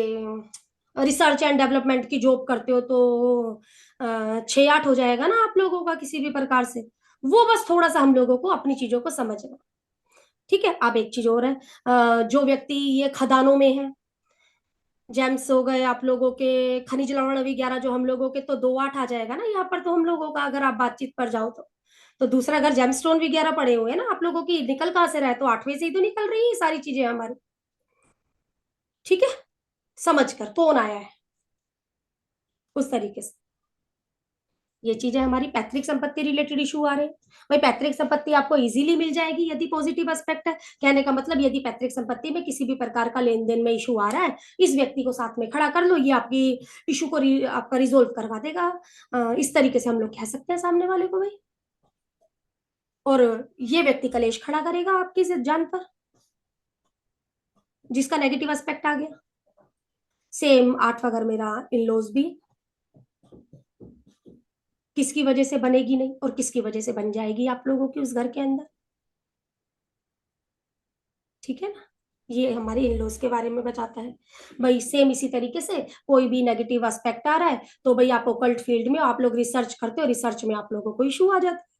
रिसर्च एंड डेवलपमेंट की जॉब करते हो तो 6-8 हो जाएगा ना आप लोगों का किसी भी प्रकार से। वो बस थोड़ा सा हम लोगों को अपनी चीजों को समझना, ठीक है। अब एक चीज और है, जो व्यक्ति ये खदानों में है, जेम्स हो गए आप लोगों के, खनिज लवण वगैरह जो हम लोगों के, तो 2-8 आ जाएगा ना यहाँ पर तो हम लोगों का, अगर आप बातचीत पर जाओ तो दूसरा घर जेमस्टोन वगैरह पड़े हुए हैं ना आप लोगों की, निकल कहाँ से रहा है, तो 8वें से ही तो निकल रही है सारी चीजें हमारी, ठीक है। समझ कर कौन आया है उस तरीके से, ये चीजें हमारी पैतृक संपत्ति रिलेटेड इशू आ रहे हैं। भाई पैतृक संपत्ति आपको इजीली मिल जाएगी यदि पॉजिटिव एस्पेक्ट है। कहने का मतलब यदि पैतृक संपत्ति में किसी भी प्रकार का लेन देन में इशू आ रहा है, इस व्यक्ति को साथ में खड़ा कर लो, ये आपकी इशू को आपका रिजोल्व करवा देगा। इस तरीके से हम लोग कह सकते हैं सामने वाले को भाई। और ये व्यक्ति कलेश खड़ा करेगा आपकी जान पर, जिसका नेगेटिव एस्पेक्ट आ गया। सेम 8वां घर मेरा इन लॉज भी किसकी वजह से बनेगी नहीं और किसकी वजह से बन जाएगी आप लोगों की उस घर के अंदर। ठीक है ना, ये हमारे इन लॉज के बारे में बताता है भाई। सेम इसी तरीके से कोई भी नेगेटिव एस्पेक्ट आ रहा है तो भाई आप ओकल्ट फील्ड में आप लोग रिसर्च करते हो, रिसर्च में आप लोगों को इशू आ जाता है।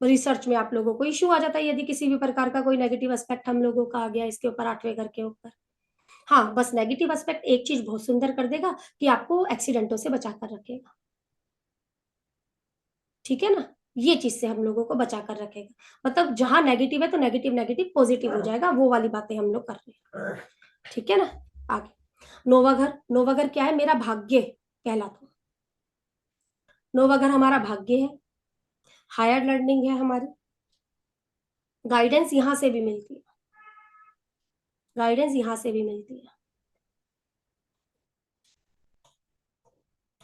रिसर्च में आप लोगों को इशू आ जाता है यदि किसी भी प्रकार का कोई नेगेटिव एस्पेक्ट हम लोगों का आ गया इसके ऊपर, 8वें घर के ऊपर। हाँ, बस नेगेटिव एस्पेक्ट एक चीज बहुत सुंदर कर देगा कि आपको एक्सीडेंटों से बचा कर रखेगा। ठीक है ना, ये चीज से हम लोगों को बचा कर रखेगा। मतलब जहां नेगेटिव है तो नेगेटिव नेगेटिव पॉजिटिव हो जाएगा, वो वाली बातें हम लोग कर रहे हैं। ठीक है ना। आगे 9वां घर, 9वां घर क्या है? मेरा भाग्य कहलाता। 9वां घर हमारा भाग्य है, हायर लर्निंग है हमारी, गाइडेंस यहां से भी मिलती है, गाइडेंस यहां से भी मिलती है।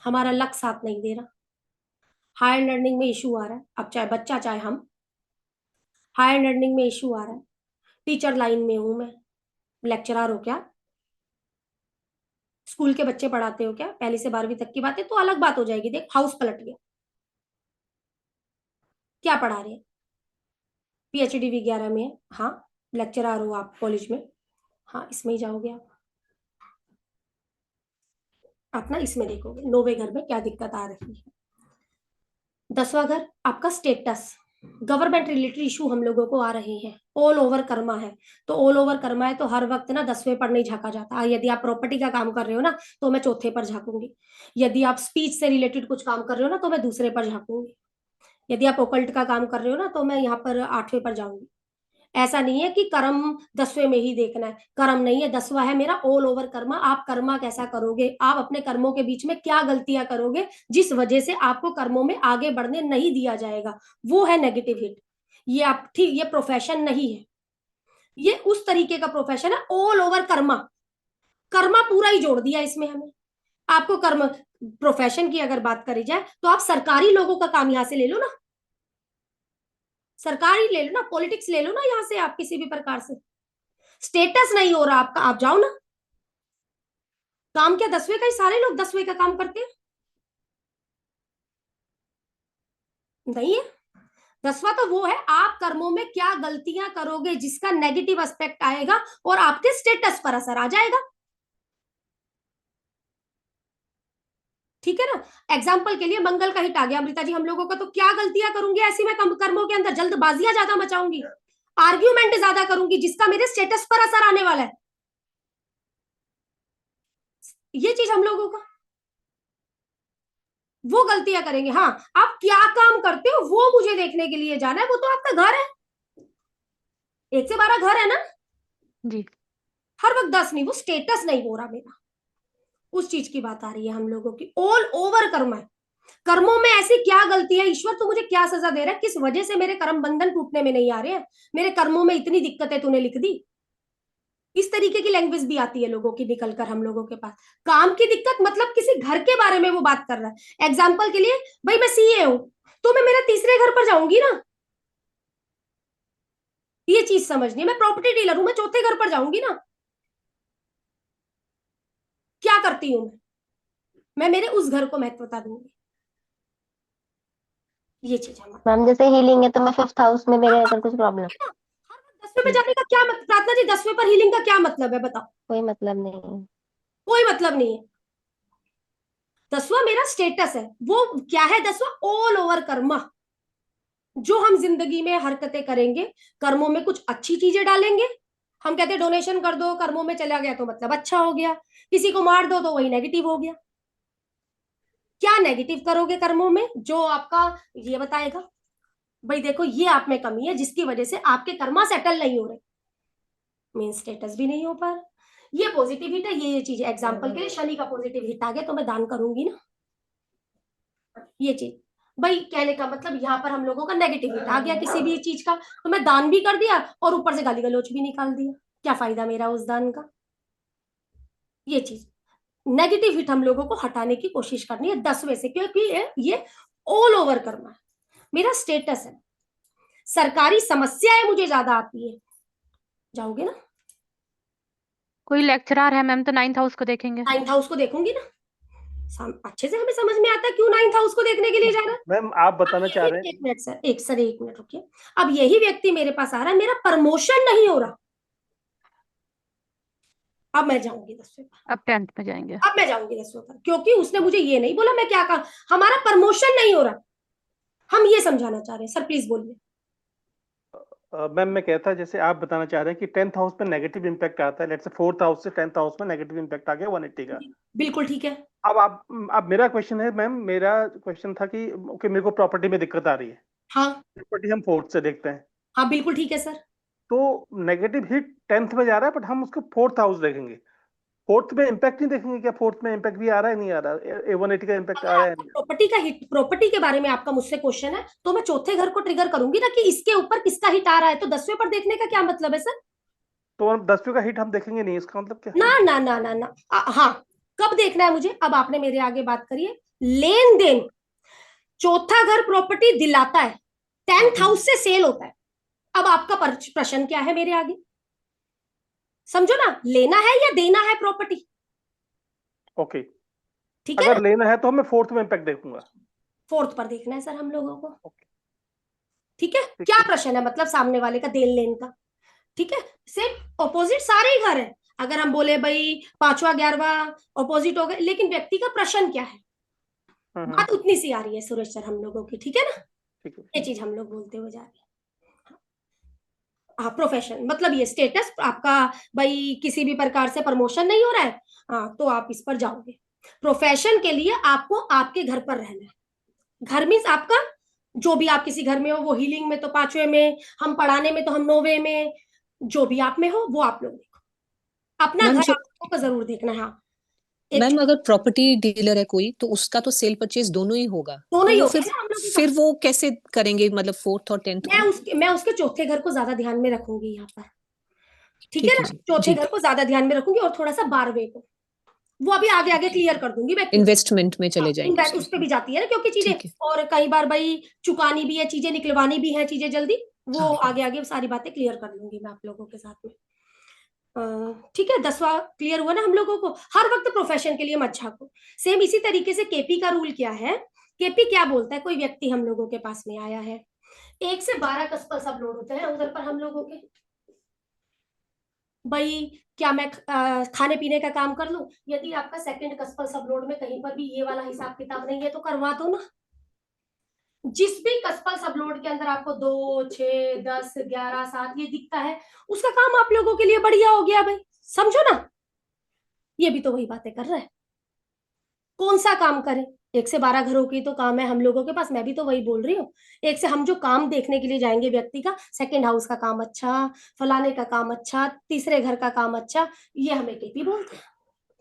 हमारा लक साथ नहीं दे रहा, हायर लर्निंग में इशू आ रहा है। अब चाहे बच्चा चाहे हम, हायर लर्निंग में इशू आ रहा है। टीचर लाइन में हूं मैं, लेक्चरर हो क्या, स्कूल के बच्चे पढ़ाते हो क्या, पहली से 12वीं तक की बात है तो अलग बात हो जाएगी। देख हाउस पलट गया, क्या पढ़ा रहे हैं? PhD भी 11 में है। हाँ, लेक्चरर हो आप कॉलेज में, हाँ इसमें ही जाओगे आप ना इसमें देखोगे 9वें घर में क्या दिक्कत आ रही है। 10वां घर आपका स्टेटस, गवर्नमेंट रिलेटेड इशू हम लोगों को आ रहे हैं। ऑल ओवर कर्मा है, तो ऑल ओवर कर्मा है तो हर वक्त ना 10वें पर नहीं झांका जाता। यदि आप प्रॉपर्टी का काम कर रहे हो ना तो मैं चौथे पर झांकूंगी, यदि आप स्पीच से रिलेटेड कुछ काम कर रहे हो ना तो मैं दूसरे पर झांकूंगी, यदि आप ओकल्ट का काम कर रहे हो ना तो मैं यहाँ पर 8वें पर जाऊंगी। ऐसा नहीं है कि कर्म 10वें में ही देखना है, कर्म नहीं है, 10वां है मेरा ऑल ओवर कर्मा। आप कर्मा कैसा करोगे, आप अपने कर्मों के बीच में क्या गलतियां करोगे जिस वजह से आपको कर्मों में आगे बढ़ने नहीं दिया जाएगा, वो है नेगेटिव हिट। ये आप ठीक, ये प्रोफेशन नहीं है, ये उस तरीके का प्रोफेशन है ऑल ओवर कर्मा। कर्मा पूरा ही जोड़ दिया इसमें हमें। आपको कर्म प्रोफेशन की अगर बात करी जाए तो आप सरकारी लोगों का काम यहां से ले लो ना, सरकारी ले लो ना, पॉलिटिक्स ले लो ना यहां से आप किसी भी प्रकार से। स्टेटस नहीं हो रहा आपका, आप जाओ ना। काम क्या 10वें का ही, सारे लोग 10वें का काम करते हैं? नहीं है। 10वां तो वो है आप कर्मों में क्या गलतियां करोगे जिसका नेगेटिव एस्पेक्ट आएगा और आपके स्टेटस पर असर आ जाएगा। ठीक है ना। एग्जाम्पल के लिए मंगल का हिट आ गया अमृता जी हम लोगों का, तो क्या गलतियां करूंगी ऐसी मैं कर्मों के अंदर? जल्दबाजियां ज्यादा मचाऊंगी, आर्ग्यूमेंट ज्यादा करूंगी जिसका मेरे स्टेटस पर असर आने वाला है। ये चीज हम लोगों का, वो गलतियां करेंगे। हाँ, आप क्या काम करते हो वो मुझे देखने के लिए जाना है, वो तो आपका घर है। 1 से 12 घर है ना जी। हर वक्त 10 नहीं, वो स्टेटस नहीं हो रहा मेरा, उस चीज की बात आ रही है हम लोगों की। ऑल ओवर कर्म है, कर्मों में ऐसी क्या गलती है, ईश्वर तो मुझे क्या सजा दे रहा है, किस वजह से मेरे कर्म बंधन टूटने में नहीं आ रहे हैं, मेरे कर्मों में इतनी दिक्कतें तूने लिख दी। इस तरीके की लैंग्वेज भी आती है लोगों की निकलकर हम लोगों के पास। काम की दिक्कत मतलब किसी घर के बारे में वो बात कर रहा है। एग्जाम्पल के लिए भाई मैं CA हूं तो मैं मेरा तीसरे घर पर जाऊंगी ना, ये चीज समझनी है। मैं प्रॉपर्टी डीलर हूं, मैं चौथे घर पर जाऊंगी ना। क्या करती हूं मैं मेरे उस घर को महत्वता दूंगी, ये चीज हमारी। मैम जैसे हीलिंग है तो मैं 5th हाउस में मेरे अगर कुछ प्रॉब्लम, 10वें पे जाने का क्या मतलब? प्रार्थना जी 10वें पर हीलिंग का क्या मतलब है बताओ? कोई मतलब नहीं है। कोई मतलब नहीं है। 10वां मेरा स्टेटस है, वो क्या है? 10वां ऑल ओवर कर्मा, जो हम जिंदगी में हरकतें करेंगे, कर्मों में कुछ अच्छी चीजें डालेंगे। हम कहते हैं डोनेशन कर दो, कर्मों में चला गया तो मतलब अच्छा हो गया, किसी को मार दो तो वही नेगेटिव हो गया। क्या नेगेटिव करोगे कर्मों में जो आपका ये बताएगा। भाई देखो ये आप में कमी है जिसकी वजह से आपके कर्मा सेटल नहीं हो रहे, मेन स्टेटस भी नहीं हो पा रहा। ये पॉजिटिव हिट है, ये चीज एग्जांपल के लिए शनि का पॉजिटिव हिट आ गया तो मैं दान करूंगी ना, ये चीज भाई कहने का मतलब यहाँ पर हम लोगों का नेगेटिव हिट आ गया किसी भी चीज का, तो मैं दान भी कर दिया और ऊपर से गाली गलौज भी निकाल दिया, क्या फायदा मेरा उस दान का। ये चीज नेगेटिव हिट हम लोगों को हटाने की कोशिश करनी है 10वें से, क्योंकि ये ऑल ओवर करना है। मेरा स्टेटस है, सरकारी समस्याएं मुझे ज्यादा आती है, जाओगे ना कोई लेक्चरर है मैम तो 9th हाउस को देखेंगे। 9th हाउस को देखूंगी ना, अच्छे से हमें समझ में आता है क्यों 9th हाउस को देखने के लिए जा रहा है। मैम आप बताना चाह रहे हैं एक मिनट सर, एक मिनट रुकिए। अब यही व्यक्ति मेरे पास आ रहा है, मेरा प्रमोशन नहीं हो रहा, अब मैं जाऊंगी 10वें पर, अब 10th में जाएंगे। अब मैं जाऊंगी 10वें पर, क्योंकि उसने मुझे ये नहीं बोला, मैं क्या कहा, हमारा प्रमोशन नहीं हो रहा, हम ये समझाना चाह रहे हैं। सर प्लीज बोलिए। मैम मैं कहता जैसे आप बताना चाह रहे हैं कि 10th हाउस में नेगेटिव इंपैक्ट आता है, लेट्स से 4th हाउस से 10th हाउस में नेगेटिव इंपैक्ट आ गया 180 का। बिल्कुल ठीक है। अब मेरा क्वेश्चन है मैम, मेरा क्वेश्चन था कि ओके मेरे को प्रॉपर्टी में दिक्कत आ रही है, हाँ प्रॉपर्टी हम 4th से देखते हैं, हाँ बिल्कुल ठीक है सर। तो नेगेटिव हिट 10th में जा रहा है बट हम उसको 4th हाउस देखेंगे, 4th में इम्पैक्ट नहीं देखेंगे क्या, 4th में इम्पैक्ट भी आ रहा है नहीं आ रहा है, 180 का इम्पैक्ट आ अगर रहा है आपका नहीं? प्रॉपर्टी का हिट, प्रॉपर्टी के बारे में आपका मुझसे क्वेश्चन है, तो मैं चौथे घर को ट्रिगर करूंगी ना कि इसके ऊपर किसका हिट आ रहा है, तो 10वें पर देखने का क्या मतलब है सर। तो हम 10वीं का हिट हम देखेंगे नहीं, इसका मतलब क्या? ना ना ना ना ना हाँ, कब देखना है मुझे, अब आपने मेरे आगे बात करी है, लेन देन, चौथा घर प्रॉपर्टी दिलाता है, 10th हाउस से सेल होता है। अब आपका प्रश्न क्या है मेरे आगे, समझो ना, लेना है या देना है प्रॉपर्टी, ओके, ठीक है अगर ना। लेना है तो मैं 4th में इम्पैक्ट देखूंगा। 4th पर देखना है सर हम लोगों को, ओके, ठीक है। ठीक क्या है। प्रश्न है, मतलब सामने वाले का देन लेन का, ठीक है। सेम ऑपोजिट सारे ही घर है, अगर हम बोले भाई 5वां 11वां ऑपोजिट हो गए, लेकिन व्यक्ति का प्रश्न क्या है, बात उतनी सी आ रही है सुरेश सर हम लोगों की, ठीक है ना। ठीक है। ये चीज हम लोग बोलते हुए जा रहे हैं। हाँ प्रोफेशन मतलब ये स्टेटस आपका, भाई किसी भी प्रकार से प्रमोशन नहीं हो रहा है, हाँ तो आप इस पर जाओगे। प्रोफेशन के लिए आपको आपके घर पर रहना है, घर मीन्स आपका जो भी आप किसी घर में हो, वो हीलिंग में तो 5वें में, हम पढ़ाने में तो हम 9वें में, जो भी आप में हो वो आप लोग देखो, अपना मैम घर जो आप लोगों को जरूर देखना है। हाँ एक मैम अगर प्रॉपर्टी डीलर है कोई तो उसका तो सेल परचेज दोनों ही होगा, दोनों तो ही वो हो फिर गए ना हम लोग की फिर वो कैसे करेंगे, मतलब 4th और 10th को? मैं उसके चौथे घर को ज्यादा ध्यान में रखूंगी यहाँ पर, ठीक है ठीक है ना, जी चौथे जी। घर को ज्यादा ध्यान में रखूंगी और थोड़ा सा 12वें को, वो अभी आगे आगे क्लियर कर दूंगी मैं। इन्वेस्टमेंट में हाँ, चले जाएंगे उस उसके। पे भी जाती है ना क्योंकि चीजें, ठीक है। और कई बार भाई चुकानी भी है चीजें, निकलवानी भी है चीजें जल्दी, वो हाँ हाँ। आगे आगे सारी बातें क्लियर कर लूंगी मैं आप लोगों के साथ में। ठीक है, 10वां क्लियर हुआ ना हम लोगों को। हर वक्त प्रोफेशन के लिए मत झाको। सेम इसी तरीके से केपी का रूल क्या है, केपी क्या बोलता है, कोई व्यक्ति हम लोगों के पास में आया है, 1 से 12 कस्पल सब लोड होते हैं उधर पर हम लोगों के, भाई क्या मैं खाने पीने का काम कर लूं, यदि आपका सेकंड कस्पल सब लोड में कहीं पर भी ये वाला हिसाब किताब नहीं है तो करवा दो ना। जिस भी कस्पल सब लोड के अंदर आपको 2 6 10 11 7 ये दिखता है, उसका काम आप लोगों के लिए बढ़िया हो गया भाई, समझो ना। ये भी तो वही बातें कर रहा है, कौन सा काम करें, 1 से 12 घरों की तो काम है हम लोगों के पास, मैं भी तो वही बोल रही हूँ। एक से हम जो काम देखने के लिए जाएंगे व्यक्ति का, सेकंड हाउस का काम अच्छा, फलाने का काम अच्छा, तीसरे घर का काम अच्छा, ये हमें केपी बोलते हैं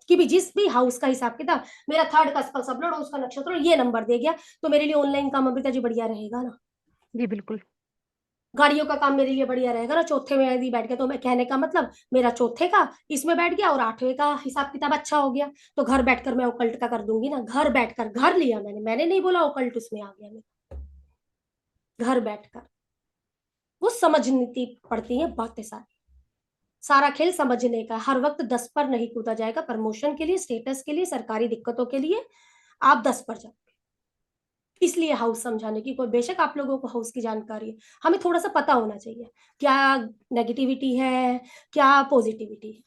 कि भी जिस भी हाउस का हिसाब किताब, मेरा थर्ड का सब लोड उसका नक्षत्र ये नंबर दे गया, तो मेरे लिए ऑनलाइन काम अमृता जी बढ़िया रहेगा ना, जी बिल्कुल। गाड़ियों का काम मेरे लिए बढ़िया रहेगा ना, चौथे में यदि बैठ गया तो मैं कहने का मतलब मेरा चौथे का इसमें बैठ गया और 8वें का हिसाब किताब अच्छा हो गया, तो घर बैठकर मैं ओकल्ट का कर दूंगी ना, घर बैठकर, घर लिया मैंने नहीं बोला ओकल्ट उसमें आ गया मेरा, घर बैठकर वो समझनी पड़ती है बातें सारी, सारा खेल समझने का, हर वक्त 10 पर नहीं कूदा जाएगा, प्रमोशन के लिए, स्टेटस के लिए, सरकारी दिक्कतों के लिए आप 10 पर जाओगे, इसलिए हाउस समझाने की कोई, बेशक आप लोगों को हाउस की जानकारी है, हमें थोड़ा सा पता होना चाहिए क्या नेगेटिविटी है क्या पॉजिटिविटी है,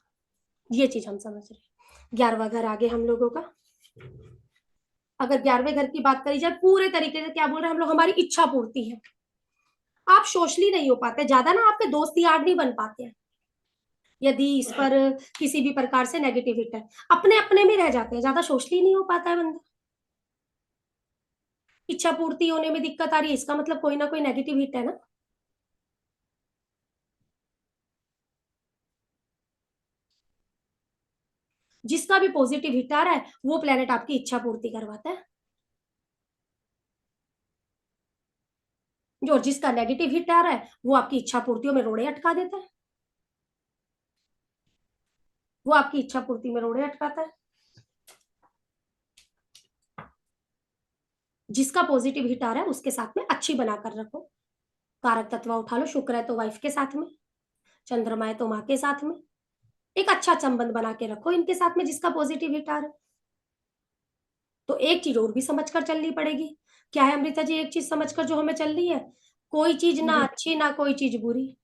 ये चीज हम समझ रहे हैं। 11वां घर आगे हम लोगों का, अगर 11वें घर की बात करी जाए पूरे तरीके से क्या बोल रहे हैं हम लोग, हमारी इच्छा पूर्ति है, आप सोशली नहीं हो पाते ज्यादा ना, आपके दोस्त यार नहीं बन पाते हैं यदि इस पर किसी भी प्रकार से नेगेटिव हिट है, अपने अपने में रह जाते हैं, ज्यादा सोशली नहीं हो पाता है बंदा, इच्छा पूर्ति होने में दिक्कत आ रही है, इसका मतलब कोई ना कोई नेगेटिव हिट है ना। जिसका भी पॉजिटिव हिट आ रहा है वो प्लेनेट आपकी इच्छा पूर्ति करवाता है, और जिसका नेगेटिव हिट आ रहा है वो आपकी इच्छा पूर्तियों में रोड़े अटका देता है, वो आपकी इच्छा पूर्ति में रोड़े अटकाता है। जिसका पॉजिटिव हिट आ रहा है उसके साथ में अच्छी बनाकर रखो। कारक तत्व उठा लो, शुक्र है तो वाइफ के साथ में, चंद्रमा है तो माँ के साथ में, एक अच्छा संबंध बना के रखो इनके साथ में जिसका पॉजिटिव हिट आ रहा है। तो एक चीज और भी समझकर चलनी पड़ेगी। क्या है अमृता जी, एक चीज समझकर जो हमें चल रही है, कोई चीज ना जी। अच्छी ना कोई चीज बुरी।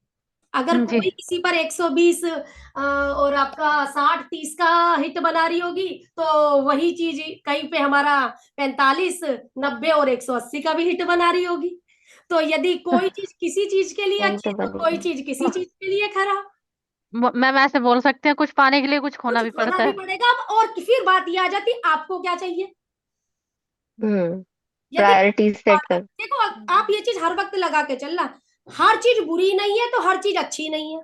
अगर जी। कोई किसी पर 120 और आपका 60-30 का हिट बना रही होगी तो वही चीज कहीं पे हमारा 45, 90 और 180 का भी हिट बना रही होगी। तो यदि कोई चीज किसी चीज के लिए वही अच्छी तो तो कोई बनेगा। चीज किसी चीज के लिए खराब। मैम ऐसे बोल सकते हैं, कुछ पाने के लिए कुछ खोना कुछ भी खोना पड़ता भी है। पड़ेगा। अब और फिर बात ये आ जाती, आपको क्या चाहिए। यदि प्रायोरिटी सेट कर। देखो, आप ये चीज हर वक्त लगा के चलना, हर चीज बुरी नहीं है तो हर चीज अच्छी नहीं है।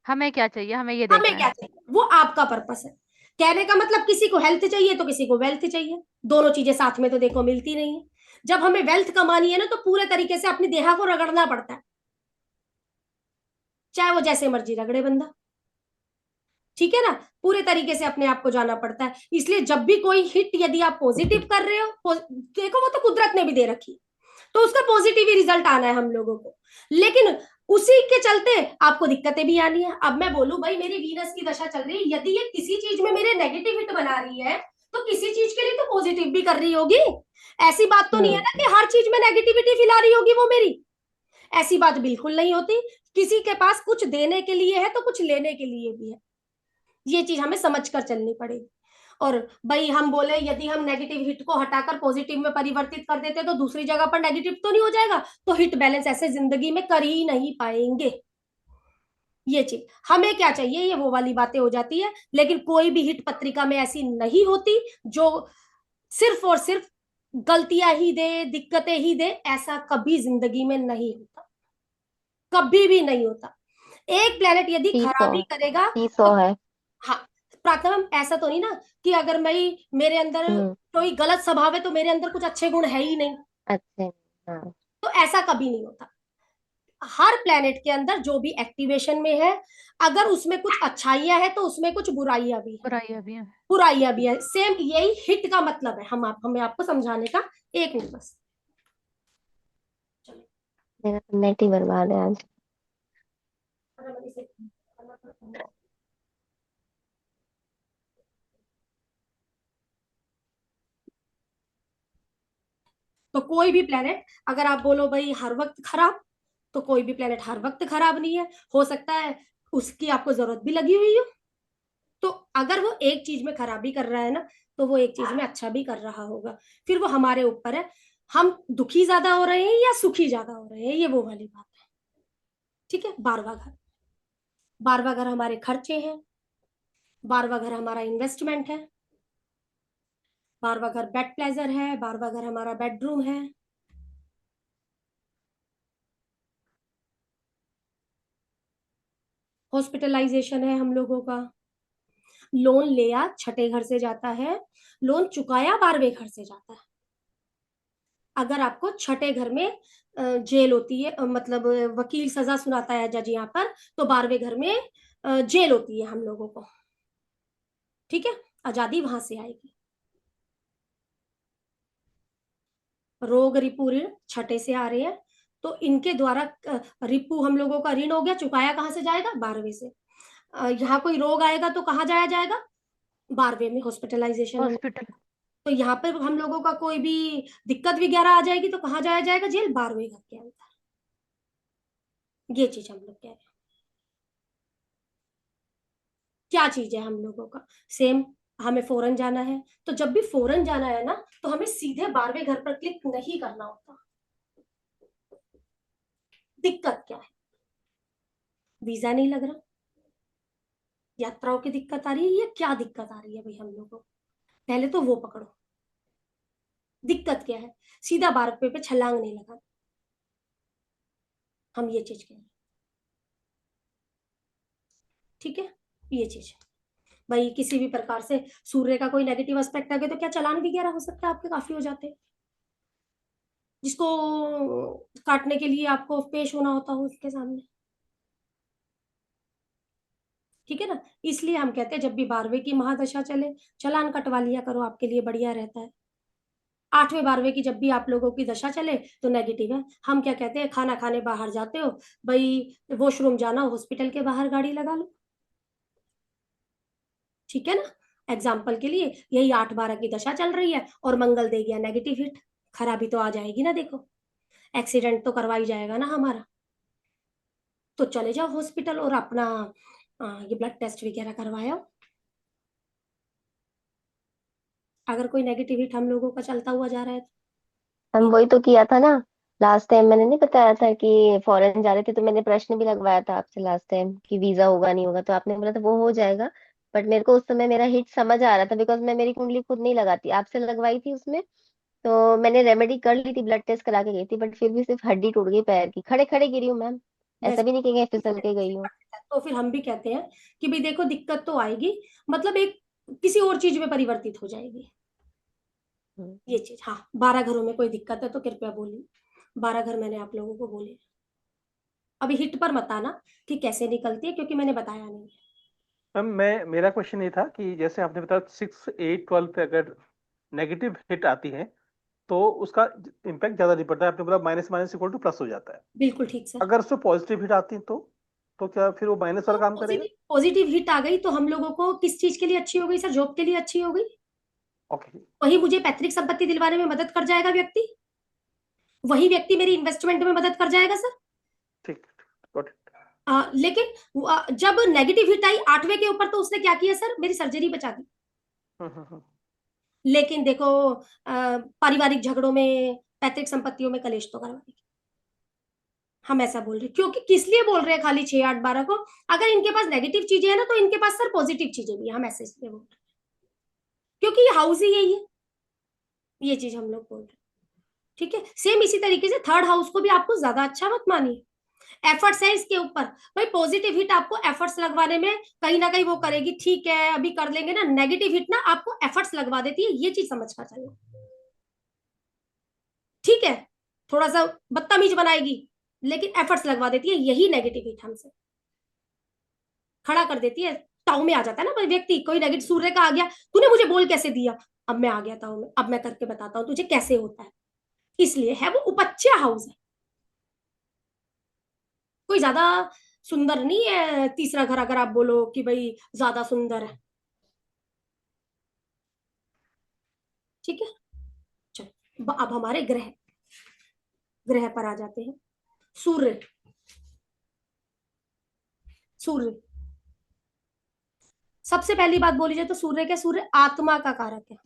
हमें क्या चाहिए, हमें ये हमें देखना क्या है। चाहिए वो आपका पर्पस है। कहने का मतलब किसी को हेल्थ चाहिए तो किसी को वेल्थ चाहिए, दोनों चीजें साथ में तो देखो मिलती नहीं है। जब हमें वेल्थ कमानी है ना तो पूरे तरीके से अपनी देहा को रगड़ना पड़ता है, चाहे वो जैसे मर्जी रगड़े बंदा, ठीक है ना। पूरे तरीके से अपने आप को जाना पड़ता है। इसलिए जब भी कोई हिट यदि आप पॉजिटिव कर रहे हो, देखो वो तो कुदरत ने भी दे रखी है, तो उसका पॉजिटिव ही रिजल्ट आना है हम लोगों को। लेकिन उसी के चलते आपको दिक्कतें भी आनी है। अब मैं बोलूं भाई मेरी वीनस की दशा चल रही है, यदि ये किसी चीज में मेरे नेगेटिव हिट बना रही है तो किसी चीज के लिए तो पॉजिटिव भी कर रही होगी। ऐसी बात तो नहीं है ना कि हर चीज में नेगेटिविटी फैला रही होगी वो मेरी, ऐसी बात बिल्कुल नहीं होती। किसी के पास कुछ देने के लिए है तो कुछ लेने के लिए भी है, ये चीज हमें समझ कर चलनी पड़ेगी। और भाई हम बोले यदि हम नेगेटिव हिट को हटाकर पॉजिटिव में परिवर्तित कर देते तो दूसरी जगह पर नेगेटिव तो नहीं हो जाएगा, तो हिट बैलेंस ऐसे जिंदगी में कर ही नहीं पाएंगे। ये चीज हमें क्या चाहिए, ये वो वाली बातें हो जाती है। लेकिन कोई भी हिट पत्रिका में ऐसी नहीं होती जो सिर्फ और सिर्फ गलतियां ही दे, दिक्कतें ही दे, ऐसा कभी जिंदगी में नहीं होता, कभी भी नहीं होता। एक प्लेनेट यदि सीसो खराबी करेगा सीसो तो, है। हाँ प्राथम ऐसा तो नहीं ना कि अगर मैं मेरे अंदर हम्म। कोई गलत स्वभाव है तो मेरे अंदर कुछ अच्छे गुण है ही नहीं, अच्छे। हाँ। तो ऐसा कभी नहीं होता। हर प्लेनेट के अंदर जो भी एक्टिवेशन में है, अगर उसमें कुछ अच्छाइयां है तो उसमें कुछ बुराइयां भी है, बुराइयां भी है। बुराइयां भी है। सेम यही हिट का मतलब है, हमें आपको समझाने का एक मिनट बस। मेरा तो नेट ही बर्बाद है आज। तो कोई भी प्लेनेट अगर आप बोलो भाई हर वक्त खराब, तो कोई भी प्लेनेट हर वक्त खराब नहीं है। हो सकता है उसकी आपको जरूरत भी लगी हुई हो। तो अगर वो एक चीज में खराबी कर रहा है ना तो वो एक चीज में अच्छा भी कर रहा होगा। फिर वो हमारे ऊपर है, हम दुखी ज्यादा हो रहे हैं या सुखी ज्यादा हो रहे हैं, ये वो वाली बात है। ठीक है। 12वां घर, 12वां घर हमारे खर्चे हैं, 12वां घर हमारा इन्वेस्टमेंट है, 12वां घर बेड प्लेजर है, 12वां घर हमारा बेडरूम है। हॉस्पिटलाइजेशन है हम लोगों का, लोन लिया छठे घर से जाता है, लोन चुकाया 12वें घर से जाता है। अगर आपको छठे घर में जेल होती है, मतलब वकील सजा सुनाता है जज यहाँ पर, तो 12वें घर में जेल होती है हम लोगों को। ठीक है, आजादी वहां से आएगी। रोग रिपू ऋण छठे से आ रहे हैं, तो इनके द्वारा रिपू हम लोगों का ऋण हो गया, चुकाया कहाँ से जाएगा, 12वें से। यहाँ कोई रोग आएगा तो कहाँ जाया जाएगा, 12वें में हॉस्पिटलाइजेशन हम। हॉस्पिटल। तो यहाँ पर हम लोगों का कोई भी दिक्कत वगैरह आ जाएगी तो कहाँ जाया जाएगा, जेल, 12वें घर के अंदर। ये चीज हम लोग कह रहे हैं। क्या चीज है हम लोगों का सेम, हमें फॉरेन जाना है, तो जब भी फॉरेन जाना है ना तो हमें सीधे 12वें घर पर क्लिक नहीं करना होता। दिक्कत क्या है, वीजा नहीं लग रहा, यात्राओं की दिक्कत आ रही है, या क्या दिक्कत आ रही है भाई हम लोगों को, पहले तो वो पकड़ो। दिक्कत क्या है, सीधा 12वें पे छलांग नहीं लगा, हम ये चीज कह रहे हैं। ठीक है, ये चीज भाई किसी भी प्रकार से सूर्य का कोई नेगेटिव एस्पेक्ट आ गया तो क्या चालान वगैरह हो सकता है आपके, काफी हो जाते हैं। जिसको काटने के लिए आपको पेश होना होता हो उसके सामने। ठीक है ना, इसलिए हम कहते हैं जब भी 12वें की महादशा चले चालान कटवा लिया करो, आपके लिए बढ़िया रहता है। 8वें 12वें की जब भी आप लोगों की दशा चले तो नेगेटिव है। हम क्या कहते हैं, खाना खाने बाहर जाते हो भाई, वॉशरूम जाना, हॉस्पिटल के बाहर गाड़ी लगा लो। ठीक है ना, एग्जाम्पल के लिए यही 8-12 की दशा चल रही है और मंगल दे गया नेगेटिव हिट, खराबी तो आ जाएगी ना। देखो एक्सीडेंट तो करवा ही जाएगा ना हमारा। तो चले जाओ हॉस्पिटल और अपना ये ब्लड टेस्ट वगैरह करवाओ। अगर कोई नेगेटिव हिट हम लोगों का चलता हुआ जा रहा है हम वही तो किया था ना लास्ट टाइम। मैंने नहीं बताया था कि फॉरेन जा रहे थे, तो मैंने प्रश्न भी लगवाया था आपसे लास्ट टाइम कि वीजा होगा नहीं होगा, तो आपने बोला था वो हो जाएगा। बट मेरे को उस समय मेरा हिट समझ आ रहा था, बिकॉज मैं मेरी कुंडली खुद नहीं लगाती, आपसे लगवाई थी उसमें। तो मैंने रेमेडी कर ली थी, ब्लड टेस्ट करा के गई थी, बट फिर भी सिर्फ हड्डी टूट गई पैर की, खड़े खड़े गिरी हूँ मैम। ऐसा भी नहीं कि कहीं फिसल के गई हूँ। तो फिर हम भी कहते हैं कि भाई देखो दिक्कत तो आएगी, मतलब एक किसी और चीज में परिवर्तित हो जाएगी ये चीज। हाँ, 12 घरों में कोई दिक्कत है तो कृपया बोलिए। 12 घर मैंने आप लोगों को बोले। अभी हिट पर मत आना कि कैसे निकलती है, क्योंकि मैंने बताया नहीं है। मैम मेरा क्वेश्चन ये था कि जैसे आपने बताया 6, 8, 12 पे अगर नेगेटिव हिट आती है तो उसका इम्पैक्ट ज्यादा नहीं पड़ता है, आपने बोला minus minus equal two plus हो जाता है। बिल्कुल ठीक सर। अगर उसमें पॉजिटिव हिट आती है तो क्या फिर वो माइनस वाला काम करेगा? पॉजिटिव हिट आ गई तो हम लोगों को किस चीज के लिए अच्छी हो गई सर? जॉब के लिए अच्छी हो गई। ओके। वही मुझे पैतृक संपत्ति दिलवाने में मदद कर जाएगा व्यक्ति, वही व्यक्ति मेरी इन्वेस्टमेंट में मदद कर जाएगा सर। ठीक, गॉट इट। लेकिन जब नेगेटिव हिट आई 8वें के ऊपर तो उसने क्या किया सर? मेरी सर्जरी बचा दी। लेकिन देखो पारिवारिक झगड़ों में, पैतृक संपत्तियों में कलेश तो करवा देगी। हम ऐसा बोल रहे क्योंकि किस लिए बोल रहे हैं खाली 6, 8, 12 को? अगर इनके पास नेगेटिव चीजें है ना तो इनके पास सर पॉजिटिव चीजें भी है। हम ऐसे इसलिए बोल रहे हैं क्योंकि ये हाउस ही यही है, ये चीज हम लोग बोल रहे हैं। ठीक है, सेम इसी तरीके से थर्ड हाउस को भी आपको ज्यादा अच्छा मत मानिए। एफर्ट्स है इसके ऊपर भाई। पॉजिटिव हिट आपको एफर्ट्स लगवाने में कहीं ना कहीं वो करेगी, ठीक है अभी कर लेंगे ना। नेगेटिव हिट ना आपको एफर्ट्स लगवा देती है, ये चीज समझ कर चलो। ठीक है, थोड़ा सा बदतमीज बनाएगी लेकिन एफर्ट्स लगवा देती है। यही नेगेटिव हिट हमसे खड़ा कर देती है। ताऊ में आ जाता है ना व्यक्ति, कोई नेगेटिव सूर्य का आ गया, तूने मुझे बोल कैसे दिया, अब मैं आ गया ताऊ में, अब मैं करके बताता हूँ तुझे कैसे होता है। इसलिए है वो उपच्य हाउस है, कोई ज्यादा सुंदर नहीं है। तीसरा घर अगर आप बोलो कि भाई ज्यादा सुंदर है। ठीक है, चलो अब हमारे ग्रह ग्रह पर आ जाते हैं। सूर्य, सूर्य सबसे पहली बात बोली जाए तो सूर्य क्या? सूर्य आत्मा का कारक है।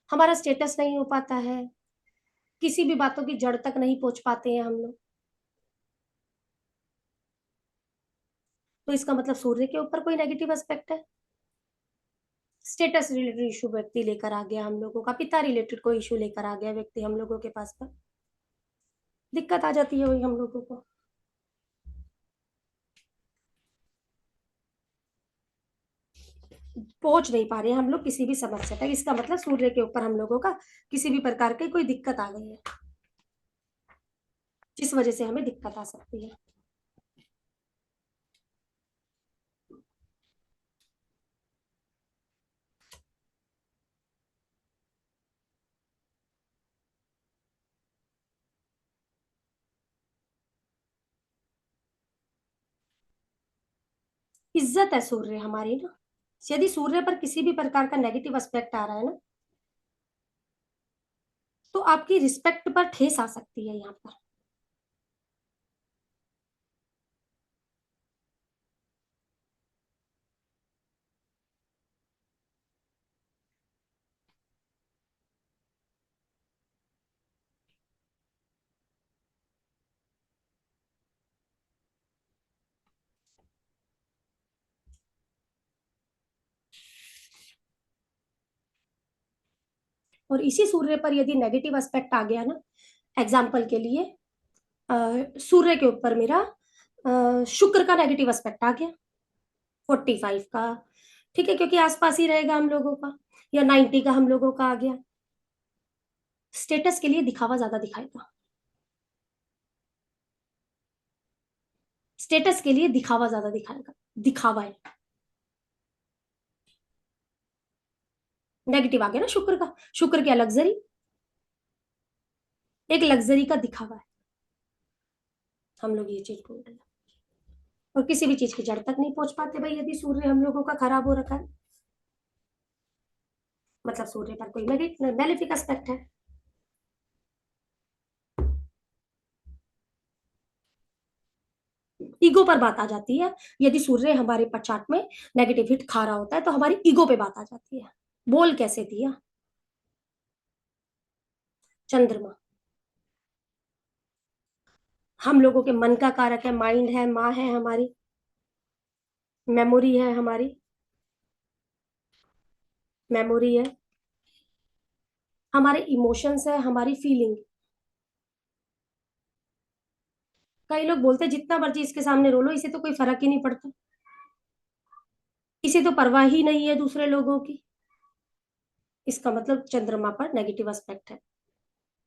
हमारा स्टेटस नहीं हो पाता है, किसी भी बातों की जड़ तक नहीं पहुंच पाते हैं हम लोग, तो इसका मतलब सूर्य के ऊपर कोई नेगेटिव एस्पेक्ट है। स्टेटस रिलेटेड इशू व्यक्ति लेकर आ गया हम लोगों का, पिता रिलेटेड कोई इशू लेकर आ गया व्यक्ति हम लोगों के पास पर, दिक्कत आ जाती है वही हम लोगों को। पहुंच नहीं पा रहे हैं हम लोग किसी भी समस्या तक, इसका मतलब सूर्य के ऊपर हम लोगों का किसी भी प्रकार की कोई दिक्कत आ गई है, जिस वजह से हमें दिक्कत आ सकती है। इज्जत है सूर्य हमारी ना, यदि सूर्य पर किसी भी प्रकार का नेगेटिव एस्पेक्ट आ रहा है ना तो आपकी रिस्पेक्ट पर ठेस आ सकती है यहाँ पर। और इसी सूर्य पर यदि नेगेटिव एस्पेक्ट आ गया ना, एग्जाम्पल के लिए सूर्य के ऊपर मेरा शुक्र का नेगेटिव एस्पेक्ट आ गया, 45 का, ठीक है, क्योंकि आसपास ही रहेगा हम लोगों का, या 90 का हम लोगों का आ गया। स्टेटस के लिए दिखावा ज्यादा दिखाएगा, स्टेटस के लिए दिखावा ज्यादा दिखाएगा, दिखावा है। नेगेटिव आ गया ना शुक्र का, शुक्र क्या, लग्जरी, एक लग्जरी का दिखावा है, हम लोग ये चीज बोल रहे हैं। और किसी भी चीज की जड़ तक नहीं पहुंच पाते भाई, यदि सूर्य हम लोगों का खराब हो रखा है, मतलब सूर्य पर कोई मेलेफिक एस्पेक्ट है। ईगो पर बात आ जाती है, यदि सूर्य हमारे पर चार्ट में नेगेटिव हिट खा रहा होता है तो हमारी ईगो पे बात आ जाती है। बोल कैसे दिया, चंद्रमा हम लोगों के मन का कारक है, माइंड है, माँ है हमारी, मेमोरी है हमारी, मेमोरी है हमारे, इमोशंस है हमारी, फीलिंग। कई लोग बोलते हैं जितना मर्जी इसके सामने रो लो, इसे तो कोई फर्क ही नहीं पड़ता, इसे तो परवाह ही नहीं है दूसरे लोगों की। इसका मतलब चंद्रमा पर नेगेटिव एस्पेक्ट है,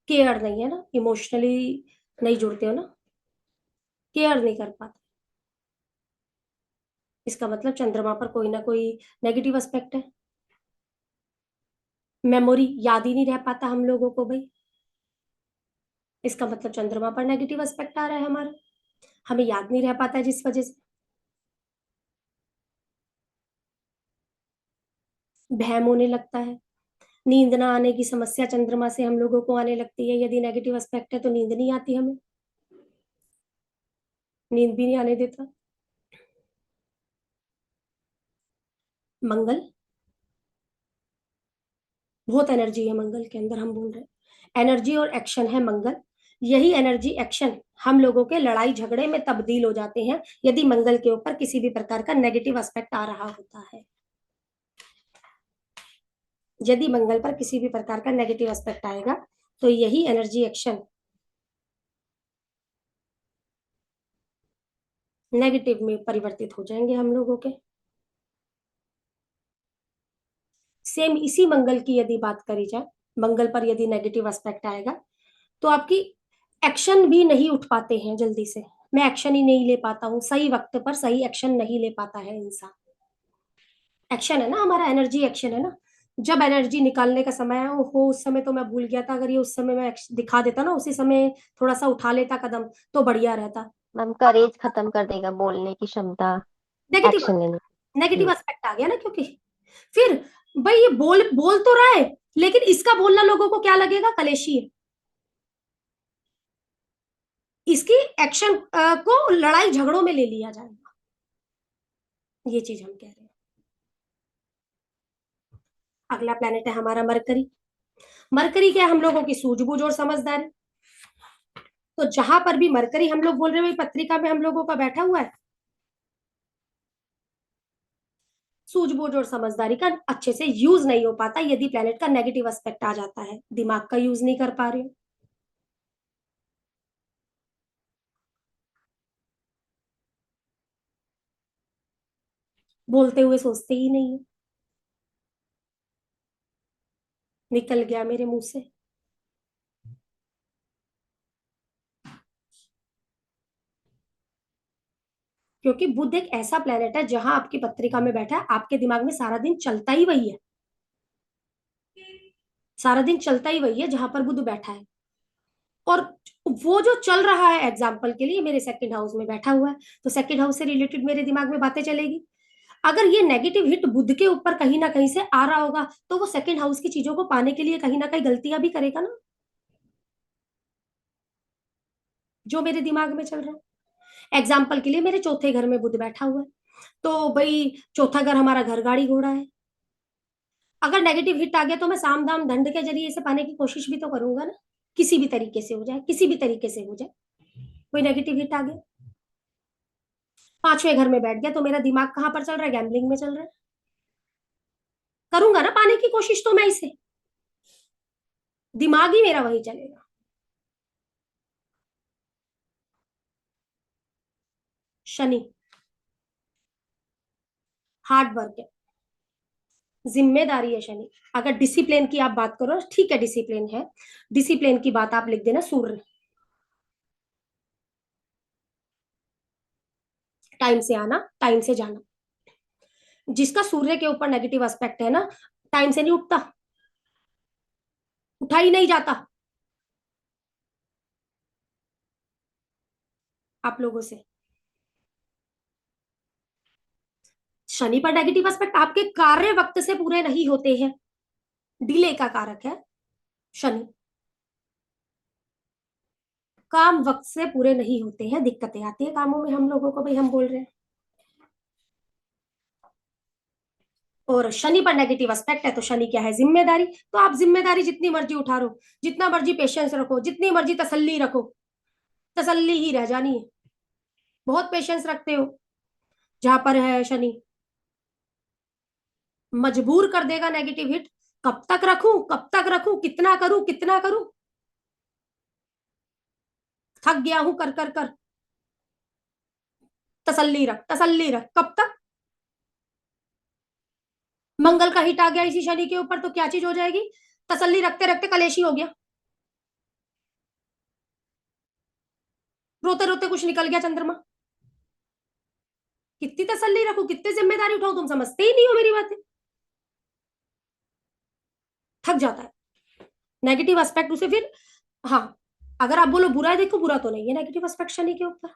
केयर नहीं है ना, इमोशनली नहीं जुड़ते हो ना, केयर नहीं कर पाते, इसका मतलब चंद्रमा पर कोई ना कोई नेगेटिव एस्पेक्ट है। मेमोरी, याद ही नहीं रह पाता हम लोगों को भाई, इसका मतलब चंद्रमा पर नेगेटिव एस्पेक्ट आ रहा है हमारा, हमें याद नहीं रह पाता है जिस वजह से। बहम होने लगता है, नींद ना आने की समस्या चंद्रमा से हम लोगों को आने लगती है, यदि नेगेटिव एस्पेक्ट है तो नींद नहीं आती हमें, नींद भी नहीं आने देता। मंगल, बहुत एनर्जी है मंगल के अंदर, हम बोल रहे हैं एनर्जी और एक्शन है मंगल। यही एनर्जी एक्शन हम लोगों के लड़ाई झगड़े में तब्दील हो जाते हैं यदि मंगल के ऊपर किसी भी प्रकार का नेगेटिव एस्पेक्ट आ रहा होता है। यदि मंगल पर किसी भी प्रकार का नेगेटिव एस्पेक्ट आएगा तो यही एनर्जी एक्शन नेगेटिव में परिवर्तित हो जाएंगे हम लोगों के। सेम इसी मंगल की यदि बात करी जाए, मंगल पर यदि नेगेटिव एस्पेक्ट आएगा तो आपकी एक्शन भी नहीं उठ पाते हैं जल्दी से, मैं एक्शन ही नहीं ले पाता हूँ, सही वक्त पर सही एक्शन नहीं ले पाता है इंसान। एक्शन है ना हमारा, एनर्जी एक्शन है ना, जब एनर्जी निकालने का समय हो, उस समय तो मैं भूल गया था, अगर ये उस समय मैं दिखा देता ना, उसी समय थोड़ा सा उठा लेता कदम तो बढ़िया रहता। मैम करेज खत्म कर देगा, बोलने की क्षमता, नेगेटिव, एक्शन लेने नेगेटिव की। एस्पेक्ट आ गया ना, क्योंकि फिर भाई ये बोल बोल तो रहा है, लेकिन इसका बोलना लोगों को क्या लगेगा, कलेशी है, इसकी एक्शन को लड़ाई झगड़ों में ले लिया जाएगा, ये चीज हम कह रहे हैं। अगला प्लेनेट है हमारा मरकरी। मरकरी क्या है, हम लोगों की सूझबूझ और समझदारी। तो जहां पर भी मरकरी हम लोग बोल रहे हैं पत्रिका में हम लोगों का बैठा हुआ है, सूझबूझ और समझदारी का अच्छे से यूज नहीं हो पाता यदि प्लेनेट का नेगेटिव एस्पेक्ट आ जाता है, दिमाग का यूज नहीं कर पा रहे हो, बोलते हुए सोचते ही नहीं है, निकल गया मेरे मुंह से। क्योंकि बुध एक ऐसा प्लेनेट है जहां आपकी पत्रिका में बैठा है, आपके दिमाग में सारा दिन चलता ही वही है, सारा दिन चलता ही वही है जहां पर बुध बैठा है। और वो जो चल रहा है, एग्जाम्पल के लिए मेरे सेकंड हाउस में बैठा हुआ है, तो सेकंड हाउस से रिलेटेड मेरे दिमाग में बातें चलेगी। अगर ये नेगेटिव हिट बुध के ऊपर कहीं ना कहीं से आ रहा होगा तो वो सेकंड हाउस की चीजों को पाने के लिए कहीं ना कहीं गलतियां भी करेगा ना, जो मेरे दिमाग में चल रहा है। एग्जाम्पल के लिए मेरे चौथे घर में बुध बैठा हुआ है, तो भाई चौथा घर हमारा घर गाड़ी घोड़ा है, अगर नेगेटिव हिट आ गया तो मैं साम दाम दंड के जरिए से पाने की कोशिश भी तो करूंगा ना, किसी भी तरीके से हो जाए, किसी भी तरीके से हो जाए, कोई नेगेटिव हिट आ गया। पांचवें घर में बैठ गया तो मेरा दिमाग कहां पर चल रहा है, गैम्बलिंग में चल रहा है, करूंगा ना पाने की कोशिश तो मैं इसे, दिमाग ही मेरा वही चलेगा। शनि, हार्ड वर्क है, जिम्मेदारी है शनि। अगर डिसिप्लिन की आप बात करो, ठीक है डिसिप्लिन है, डिसिप्लिन की बात आप लिख देना सूर्य, टाइम से आना टाइम से जाना। जिसका सूर्य के ऊपर नेगेटिव एस्पेक्ट है ना, टाइम से नहीं उठता, उठा ही नहीं जाता आप लोगों से। शनि पर नेगेटिव एस्पेक्ट आपके कार्य वक्त से पूरे नहीं होते हैं, डिले का कारक है शनि, काम वक्त से पूरे नहीं होते हैं, दिक्कतें आती है कामों में हम लोगों को, भाई हम बोल रहे हैं। और शनि पर नेगेटिव एस्पेक्ट है तो शनि क्या है, जिम्मेदारी। तो आप जिम्मेदारी जितनी मर्जी उठा लो, जितना मर्जी पेशेंस रखो, जितनी मर्जी तसल्ली रखो, तसल्ली ही रह जानी है। बहुत पेशेंस रखते हो, जहां पर है शनि मजबूर कर देगा नेगेटिव हिट। कब तक रखूं, कब तक रखूं, कितना करूं, कितना करूं, थक गया हूं कर कर कर, तसल्ली रख, तसल्ली रख, कब तक। मंगल का हिट आ गया इसी शनि के ऊपर तो क्या चीज हो जाएगी, तसल्ली रखते रखते कलेशी हो गया, रोते रोते कुछ निकल गया चंद्रमा। कितनी तसल्ली रखूं, कितनी जिम्मेदारी उठाऊं, तुम समझते ही नहीं हो मेरी बातें। थक जाता है नेगेटिव एस्पेक्ट उसे फिर। हाँ, अगर आप बोलो बुरा है, देखो बुरा तो नहीं है नेगेटिव एस्पेक्ट शनि के ऊपर।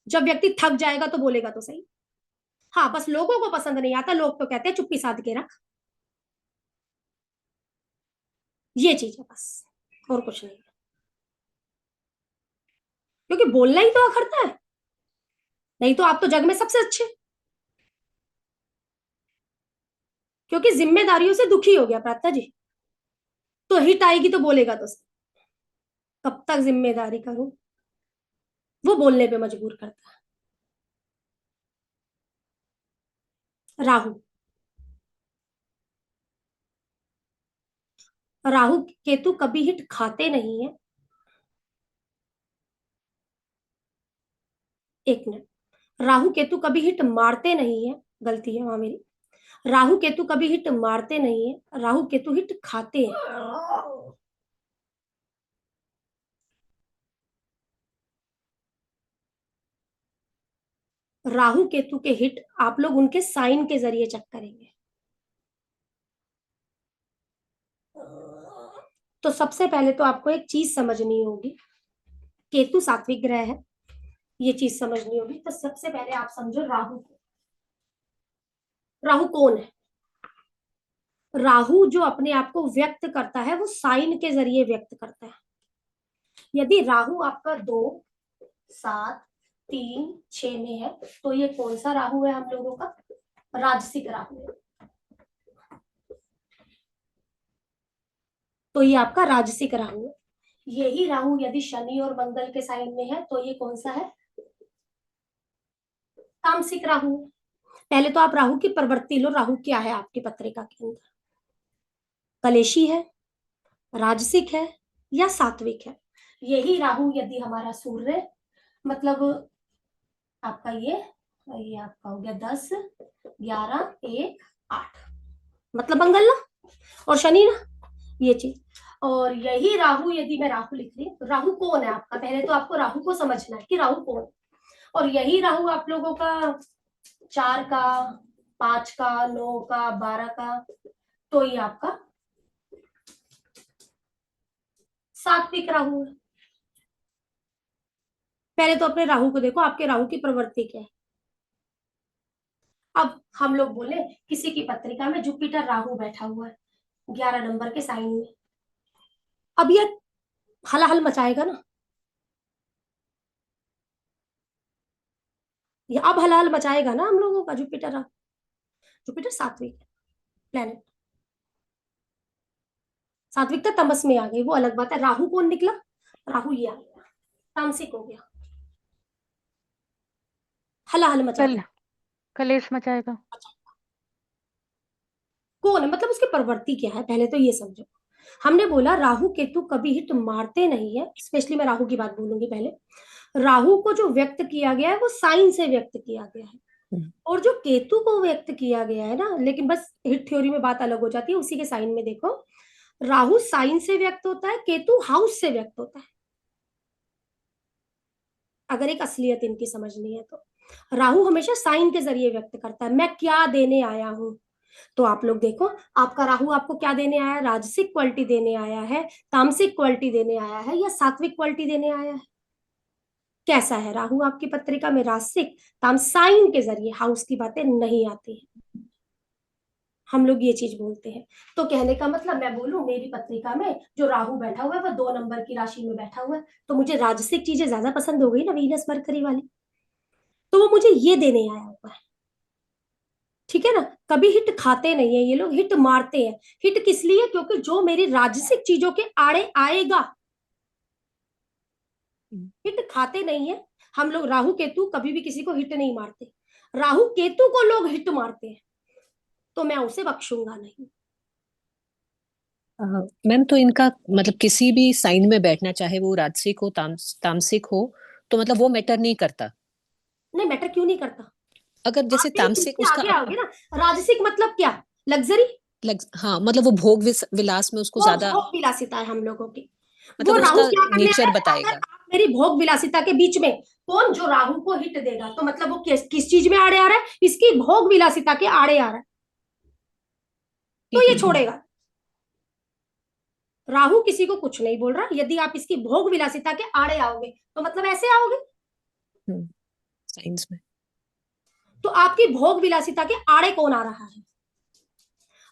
जब व्यक्ति थक जाएगा तो बोलेगा तो सही। हाँ, बस लोगों को पसंद नहीं आता, लोग तो कहते हैं चुप्पी साध के रख, ये चीज है बस, और कुछ नहीं। क्योंकि बोलना ही तो अखरता है, नहीं तो आप तो जग में सबसे अच्छे। क्योंकि जिम्मेदारियों से दुखी हो गया प्रार्थना जी, तो हिट आएगी तो बोलेगा तो सही। कब तक जिम्मेदारी करूं, वो बोलने पे मजबूर करता है। राहु, राहु केतु कभी हिट खाते नहीं है। एक मिनट, राहु केतु कभी हिट मारते नहीं है, गलती है वहां मेरी। राहु केतु कभी हिट मारते नहीं है, राहु केतु हिट खाते हैं। राहु केतु के हिट आप लोग उनके साइन के जरिए चेक करेंगे। तो सबसे पहले तो आपको एक चीज समझनी होगी, केतु सात्विक ग्रह है, ये चीज समझनी होगी। तो सबसे पहले आप समझो राहु को। राहु कौन है? राहु जो अपने आप को व्यक्त करता है वो साइन के जरिए व्यक्त करता है। यदि राहु आपका 2, 7, 3, 6 में है तो ये कौन सा राहु है हम लोगों का? राजसिक राहु है। तो ये आपका राजसिक राहु है। यही राहु यदि शनि और मंगल के साइन में है तो ये कौन सा है? तामसिक राहु। पहले तो आप राहु की प्रवृत्ति लो, राहु क्या है आपकी पत्रिका के अंदर? कलेशी है, राजसिक है या सात्विक है? यही राहु यदि हमारा सूर्य, मतलब आपका ये आपका हो गया 10, 11, 1, 8, मतलब मंगल ना, और शनि ना, ये चीज। और यही राहु यदि मैं राहु लिख रही हूँ, तो राहु कौन है आपका? पहले तो आपको राहु को समझना है कि राहु कौन है। और यही राहु आप लोगों का 4 का, 5 का, 9 का, 12 का, तो ये आपका सात्विक राहु है। पहले तो अपने राहु को देखो, आपके राहु की प्रवृत्ति क्या है। अब हम लोग बोले किसी की पत्रिका में जुपिटर राहु बैठा हुआ है 11 नंबर के साइन में, अब ये हलाहल मचाएगा ना, ये अब हलाहल मचाएगा ना हम लोगों का जुपिटर राहु। जुपिटर सात्विक प्लेनेट, सात्विकता तमस में आ गई वो अलग बात है। राहु कौन निकला? राहु ये आ गया, तामसिक हो गया, हलाहल मचा कल कलेश मचाएगा। कौन है, मतलब उसकी प्रवृत्ति क्या है, पहले तो ये समझो। हमने बोला राहु केतु कभी हिट मारते नहीं है, स्पेशली मैं राहु की बात बोलूंगी पहले। राहु को जो व्यक्त किया गया है वो साइन से व्यक्त किया गया है। और जो केतु को व्यक्त किया गया है ना, लेकिन बस हिट थ्योरी में बात अलग हो जाती है। उसी के साइन में देखो, राहु साइन से व्यक्त होता है, केतु हाउस से व्यक्त होता है। अगर एक असलियत इनकी समझनी है तो राहु हमेशा साइन के जरिए व्यक्त करता है, मैं क्या देने आया हूं। तो आप लोग देखो, आपका राहु आपको क्या देने आया है? राजसिक क्वालिटी देने आया है, तामसिक क्वालिटी देने आया है, या सात्विक क्वालिटी देने आया है? कैसा है राहु आपकी पत्रिका में? राजसिक। ताम साइन के जरिए हाउस की बातें नहीं आती है, हम लोग ये चीज बोलते हैं। तो कहने का मतलब, मैं बोलूं मेरी पत्रिका में जो राहु बैठा हुआ है वह 2 नंबर की राशि में बैठा हुआ है, तो मुझे राजसिक चीजें ज्यादा पसंद हो गई ना, वीनस मरकरी वाली, तो वो मुझे ये देने आया हुआ है। ठीक है ना? कभी हिट खाते नहीं है ये लोग, हिट मारते हैं। हिट किस लिए? क्योंकि जो मेरी राजसिक चीजों के आड़े आएगा। हिट खाते नहीं है हम लोग। राहु केतु कभी भी किसी को हिट नहीं मारते, राहु केतु को लोग हिट मारते हैं, तो मैं उसे बख्शूंगा नहीं। मैम तो इनका मतलब किसी भी साइन में बैठना, चाहे वो राजसिक हो तामसिक हो, तो मतलब वो मैटर नहीं करता। नहीं, मैटर क्यों नहीं करता? अगर जैसे आप तामसिक इसके उसका आगे आओगे ना, राजसिक मतलब क्या? लग्जरी। हाँ, मतलब वो भोग विलास में उसको वो ज्यादा, भोग विलासिता है हम लोगों की। वो मतलब राहु उसका क्या करने नेचर आया है? अगर बताएगा। आप मेरी भोग विलासिता के बीच में, कौन जो राहु को हिट देगा, तो मतलब वो किस चीज में आड़े आ रहा है? इसकी भोग विलासिता के आड़े आ रहा है, तो ठीक ये है। छोड़ेगा। राहु किसी को कुछ नहीं बोल रहा, यदि आप इसकी भोग विलासिता के आड़े आओगे तो मतलब ऐसे आओगे, साइंस में तो आपकी भोग विलासिता के आड़े कौन आ रहा है?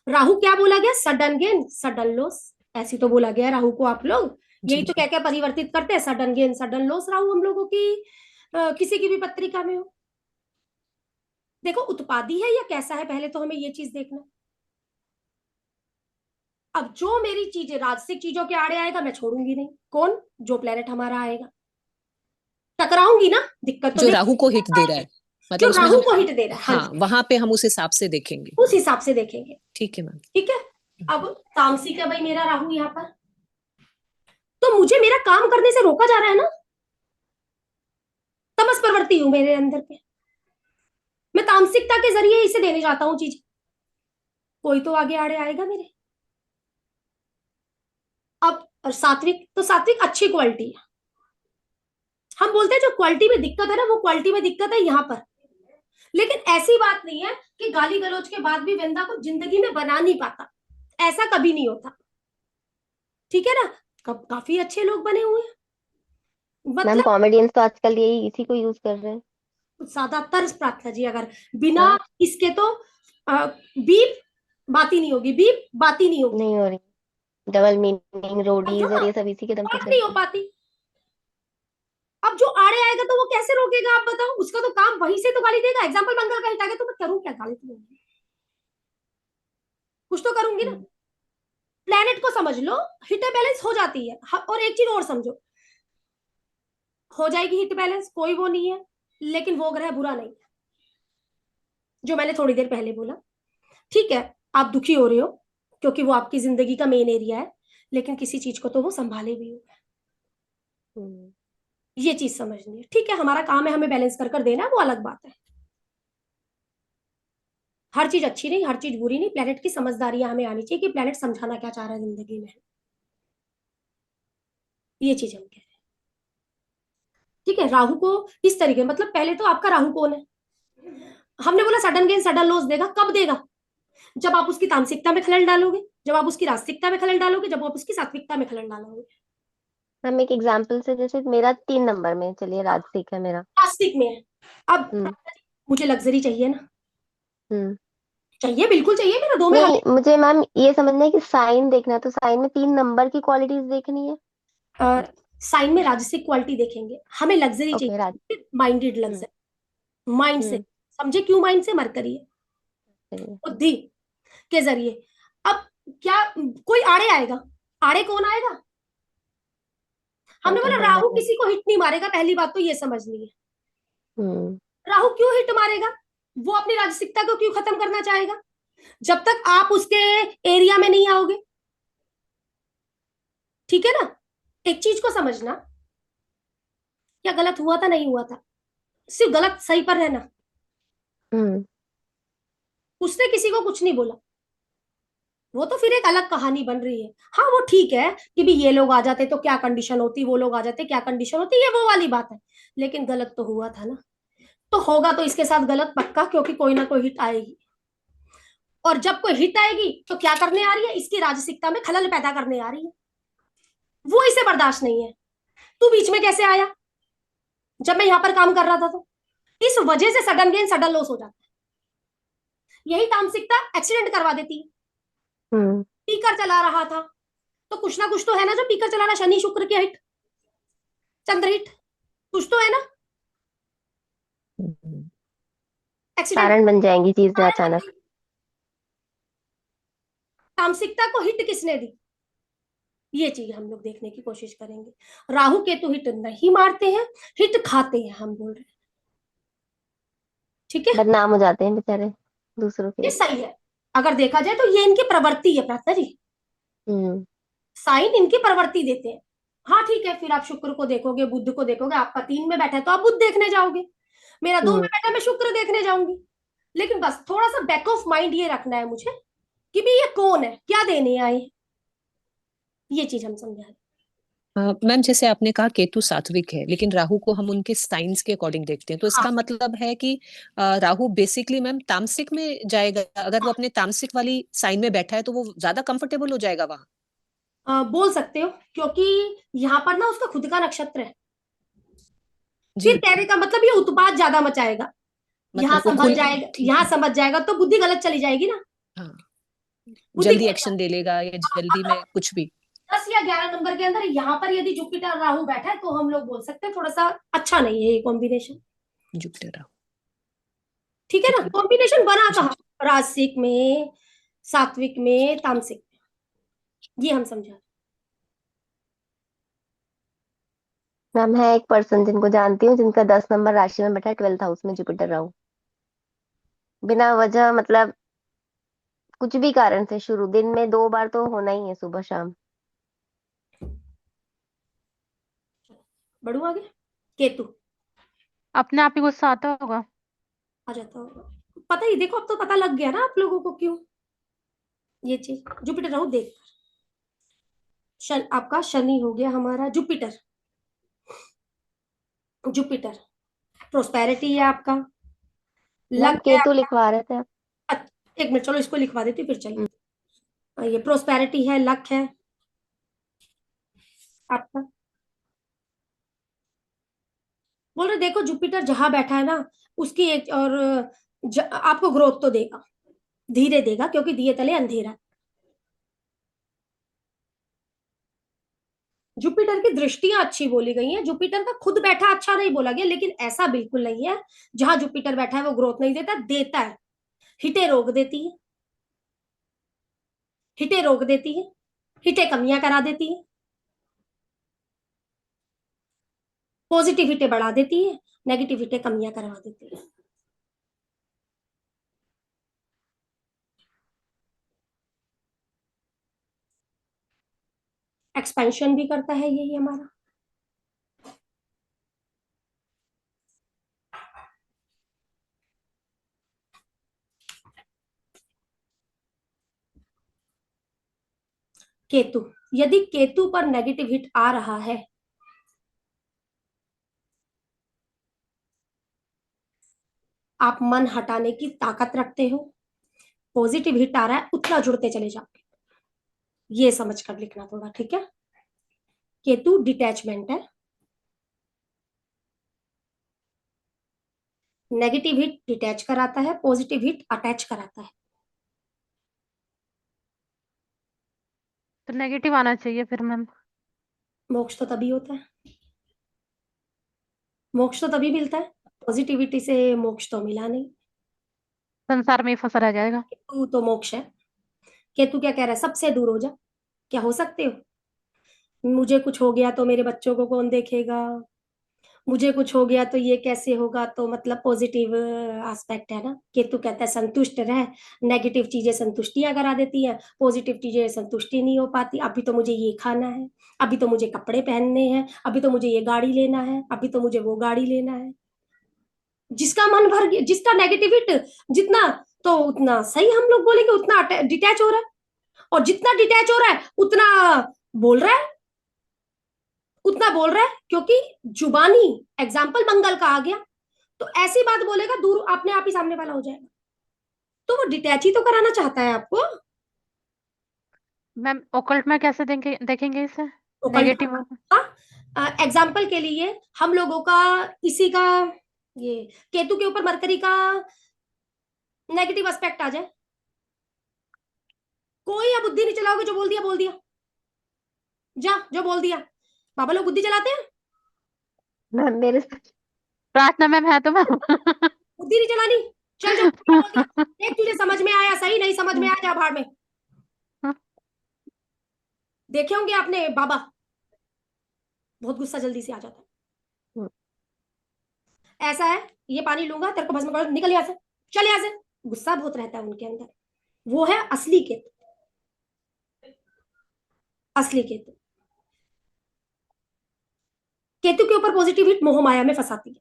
राहु क्या बोला गया? सडन गेन सडन लॉस, ऐसी तो बोला गया राहु को। आप लोग यही जी तो क्या क्या परिवर्तित करते हैं, sudden gain sudden loss Rahu हम लोगों की किसी की भी पत्रिका में हो। देखो, उत्पादी है या कैसा है, पहले तो हमें ये चीज देखना। अब जो मेरी चीजें राजसिक चीजों के आड़े आएगा मैं छोड़ूंगी नहीं। कौन? जो प्लेनेट हमारा आएगा, टकराऊंगी ना, दिक्कत तो जो नहीं। राहु को हिट दे रहा है, जो मतलब उसमें राहु हम, को हिट दे रहा है, हाँ हाँ, जी, वहां पे हम उस हिसाब से देखेंगे। उस हिसाब से देखेंगे। ठीक है मैम। ठीक है। अब तामसिक है भाई मेरा राहु यहाँ पर, तो मुझे मेरा काम करने से रोका जा रहा है ना, तमस प्रवृत्ति हूं मेरे अंदर पे, मैं तामसिकता के जरिए इसे देने जाता हूँ चीज, कोई तो आगे आड़े आएगा मेरे। अब और सात्विक, तो सात्विक अच्छी क्वालिटी है। हम बोलते हैं जो क्वालिटी में दिक्कत है ना, वो क्वालिटी में दिक्कत है यहाँ पर। लेकिन ऐसी बात नहीं है कि गाली गलौज के बाद भी बंदा को जिंदगी में बना नहीं पाता, ऐसा कभी नहीं होता। ठीक है ना? काफी अच्छे लोग बने हुए हैं, मैम मतलब कॉमेडियंस तो आजकल यही इसी को यूज कर रहे हैं। ज्यादातर प्रार्थना जी, अगर बिना हाँ, इसके तो बीप बात ही नहीं होगी, बीप बात ही नहीं होगी। नहीं हो रही। डबल मीनिंग, समझो रोडीज ना, और ये सब इसी के दम पे बात चल नहीं हो रही पाती। अब जो आड़े आएगा तो वो कैसे रोकेगा आप बताओ? उसका तो काम वहीं से तो गाली देगा। एग्जाम्पल मंगल का हिट आ गया तो मैं करूँ क्या? गाली तो दूंगी, कुछ तो करूंगी ना। है। प्लेनेट को समझ लो, हिट बैलेंस हो जाती है। और एक चीज और समझो, हो जाएगी हिट बैलेंस, कोई वो नहीं है, लेकिन वो ग्रह बुरा नहीं है, जो मैंने थोड़ी देर पहले बोला। ठीक है, आप दुखी हो रहे हो क्योंकि वो आपकी जिंदगी का मेन एरिया है, लेकिन किसी चीज को तो वो संभाले भी होगा, हम्म। ये चीज समझनी है। ठीक है, हमारा काम है हमें बैलेंस कर कर देना, वो अलग बात है। हर चीज अच्छी नहीं, हर चीज बुरी नहीं, प्लेनेट की समझदारियां हमें आनी चाहिए कि प्लेनेट समझाना क्या चाह रहा है जिंदगी में, ये चीज हम कह रहे हैं। ठीक है, राहु को इस तरीके, मतलब पहले तो आपका राहु कौन है? हमने बोला सडन गेन सडन लॉस देगा। कब देगा? जब आप उसकी तामसिकता में खलल डालोगे, जब आप उसकी रास्तिकता में खलल डालोगे, जब आप उसकी सात्विकता में खलल डालोगे। हम एक एग्जांपल से, जैसे मेरा 3 नंबर में, चलिए राजसिक है मेरा। रास्तिक में है। अब हम्म। मुझे लग्जरी चाहिए ना, हम्म। चाहिए, बिल्कुल चाहिए, मेरा दो में नहीं, मुझे मैम ये समझना है कि साइन देखना है, तो साइन में 3 नंबर की क्वालिटीज देखनी है। साइन में राजसिक क्वालिटी देखेंगे, हमें लग्जरी ओके, राज। चाहिए, माइंडेड हम्म। लग्जरी, माइंड से। हम्म। समझे क्यों माइंड से? मरकरी है, चलिए। बुद्धि के जरिए। अब क्या कोई आड़े आएगा? आड़े कौन आएगा? हमने बोला सेकंड राहु नंबर में। किसी को हिट नहीं मारेगा, पहली बात तो ये समझनी है। हम्म। राहु क्यों हिट मारेगा? वो अपनी राजसिकता को क्यों खत्म करना चाहेगा? जब तक आप उसके एरिया में नहीं आओगे। ठीक है ना? एक चीज को समझना, क्या गलत हुआ था नहीं हुआ था, सिर्फ गलत सही पर रहना। हम्म। उसने किसी को कुछ नहीं बोला, वो तो फिर एक अलग कहानी बन रही है। हाँ वो ठीक है कि भी ये लोग आ जाते तो क्या कंडीशन होती, वो लोग आ जाते क्या कंडीशन होती, ये वो वाली बात है। लेकिन गलत तो हुआ था ना, तो होगा तो इसके साथ गलत पक्का, क्योंकि कोई ना कोई हिट आएगी। और जब कोई हिट आएगी तो क्या करने आ रही है, इसकी राजसिकता में खलल पैदा करने आ रही है। वो इसे बर्दाश्त नहीं है। तू बीच में कैसे आया जब मैं यहां पर काम कर रहा था? तो इस वजह से सडन गेन सडन लॉस हो जाता है। यही तामसिकता एक्सीडेंट करवा देती है। हम्म। पीकर चला रहा था तो कुछ ना कुछ तो है ना, जो पीकर चला रहा, शनि शुक्र की हिट, चंद्र हिट, कुछ तो है ना हम्म, एक्सीडेंट। कारण बन जाएंगी चीजें अचानक। तामसिकता को हिट किसने दी, ये चीज हम लोग देखने की कोशिश करेंगे। राहु केतु हिट नहीं मारते हैं, हिट खाते हैं, हम बोल रहे हैं। ठीक है, बदनाम हो जाते हैं बेचारे दूसरों ये के। सही है। अगर देखा जाए तो ये इनकी प्रवृत्ति है प्रार्थना जी, हम्म। साइन इनकी प्रवृत्ति देते हैं। हाँ ठीक है, फिर आप शुक्र को देखोगे, बुध को देखोगे, आपका 3 में बैठा है तो आप बुध देखने जाओगे, मेरा 2 में हम्म। बैठा है, मैं शुक्र देखने जाऊंगी। लेकिन बस थोड़ा सा बैक ऑफ माइंड ये रखना है मुझे कि भी ये कौन है, क्या देने आए, ये चीज हम समझा रहे मैम जैसे आपने कहा केतु सात्विक है, लेकिन राहु को हम उनके साइंस के अकॉर्डिंग देखते हैं, तो हाँ इसका मतलब है कि राहु बेसिकली मैम तामसिक में जाएगा। अगर वो अपने तामसिक वाली साइन में बैठा है तो वो ज्यादा कंफर्टेबल हो जाएगा वहां। बोल सकते हो, क्योंकि यहाँ पर ना उसका खुद का नक्षत्र है। फिर जी कहने का मतलब ये उत्पाद ज्यादा मचाएगा, यहाँ मतलब वो समझ खुल जाएगा, ठीक यहाँ है। समझ जाएगा तो बुद्धि गलत चली जाएगी ना। हाँ, बुद्धि जल्दी गलत, एक्शन ले लेगा या जल्दी में कुछ भी। 10 या 11 नंबर के अंदर यहाँ पर यदि जुपिटर राहु बैठा है तो हम लोग बोल सकते हैं थोड़ा सा अच्छा नहीं है ये कॉम्बिनेशन। जुपिटर राहु। ठीक है ठीक ना, है कॉम्बिनेशन बना जी। कहाँ, राजसिक में, सात्विक में, तामसिक में, ये हम समझा। मैम है एक पर्सन जिनको जानती हूँ जिनका 10 नंबर राशि में बैठा है, 12th हाउस में जुपिटर राहु। बिना वजह मतलब कुछ भी कारण से शुरू दिन में 2 बार तो होना ही है, सुबह शाम। बढ़ू आगे, केतु अपने आप ही गुस्सा आता होगा। आ जाता होगा, पता ही, देखो अब तो पता लग गया ना आप लोगों को क्यों ये चीज। जुपिटर राहु देख, आपका शनि हो गया हमारा जुपिटर, जुपिटर प्रोस्पेरिटी है आपका, मैम लक है केतु आपका। लिखवा रहे थे आप। एक मिनट चलो इसको लिखवा देती हूँ फिर हम्म। चलिए। ये प्रोस्पेरिटी है, लक है आपका। बोल रहे देखो जुपिटर जहां बैठा है ना, उसकी एक और आपको ग्रोथ तो देगा, धीरे देगा, क्योंकि दिए तले अंधेरा है। जुपिटर की दृष्टियां अच्छी बोली गई हैं, जुपिटर का खुद बैठा अच्छा नहीं बोला गया, लेकिन ऐसा बिल्कुल नहीं है जहां जुपिटर बैठा है वो ग्रोथ नहीं देता, देता है। हिटे रोक देती है, हिटे रोक देती है, हिटे कमियां करा देती है, पॉजिटिविटी बढ़ा देती है, नेगेटिविटी कमियां करवा देती है। एक्सपेंशन भी करता है यही हमारा। केतु, यदि केतु पर नेगेटिव हिट आ रहा है, आप मन हटाने की ताकत रखते हो, पॉजिटिव हिट आ रहा है उतना जुड़ते चले जाओगे, ये समझ कर लिखना थोड़ा, ठीक है। केतु डिटैचमेंट है, नेगेटिव हिट डिटैच कराता है, पॉजिटिव हिट अटैच कराता है। तो नेगेटिव आना चाहिए फिर मैम। मोक्ष तो तभी होता है, मोक्ष तो तभी मिलता है, पॉजिटिविटी से मोक्ष तो मिला नहीं। संसार में ही फंसा रह जाएगा। केतु तो मोक्ष है। केतु क्या कह रहा है, सबसे दूर हो जा, क्या हो सकते हो, मुझे कुछ हो गया तो मेरे बच्चों को कौन देखेगा, मुझे कुछ हो गया तो ये कैसे होगा, तो मतलब पॉजिटिव एस्पेक्ट है ना। केतु कहता है संतुष्ट रह, नेगेटिव चीजें संतुष्टियां करा देती हैं, पॉजिटिव चीजें संतुष्टि नहीं हो पाती। अभी तो मुझे ये खाना है, अभी तो मुझे कपड़े पहनने हैं, अभी तो मुझे ये गाड़ी लेना है, अभी तो मुझे वो गाड़ी लेना है। जिसका मन भर गया, जिसका नेगेटिव हिट जितना, तो उतना सही हम लोग बोलेंगे, उतना डिटैच हो रहा है, और जितना डिटैच हो रहा है उतना बोल रहा है, उतना बोल रहा है, क्योंकि जुबानी एग्जाम्पल मंगल का आ गया, तो ऐसी बात बोलेगा दूर अपने आप ही सामने वाला हो जाएगा, तो वो डिटैच ही तो कराना चाहता है आपको। मैम ओकल्ट में कैसे देखेंगे इसे ओकल्ट नेगेटिव? एग्जाम्पल के लिए हम लोगों का इसी का, ये केतु के ऊपर मरकरी का नेगेटिव एस्पेक्ट आ जाए, कोई अब बुद्धि नहीं चलाओगे, जो बोल दिया बोल दिया, जा जो बोल दिया। बाबा लोग बुद्धि चलाते हैं, मैम मेरे प्रार्थना मैम है तो मैम बुद्धि नहीं चलानी, चल जो बोल दिया, एक तुझे समझ में आया सही, नहीं समझ में आया जा भाड़ में। देखे होंगे आपने बाबा, बहुत गुस्सा जल्दी से आ जाता है, ऐसा है ये पानी लूंगा तेरे को भस्म कर, निकल यहाँ से, चल यहाँ से, गुस्सा बहुत रहता है उनके अंदर, वो है असली केतु, असली केतु। केतु के ऊपर पॉजिटिव हिट मोह माया में फंसाती है,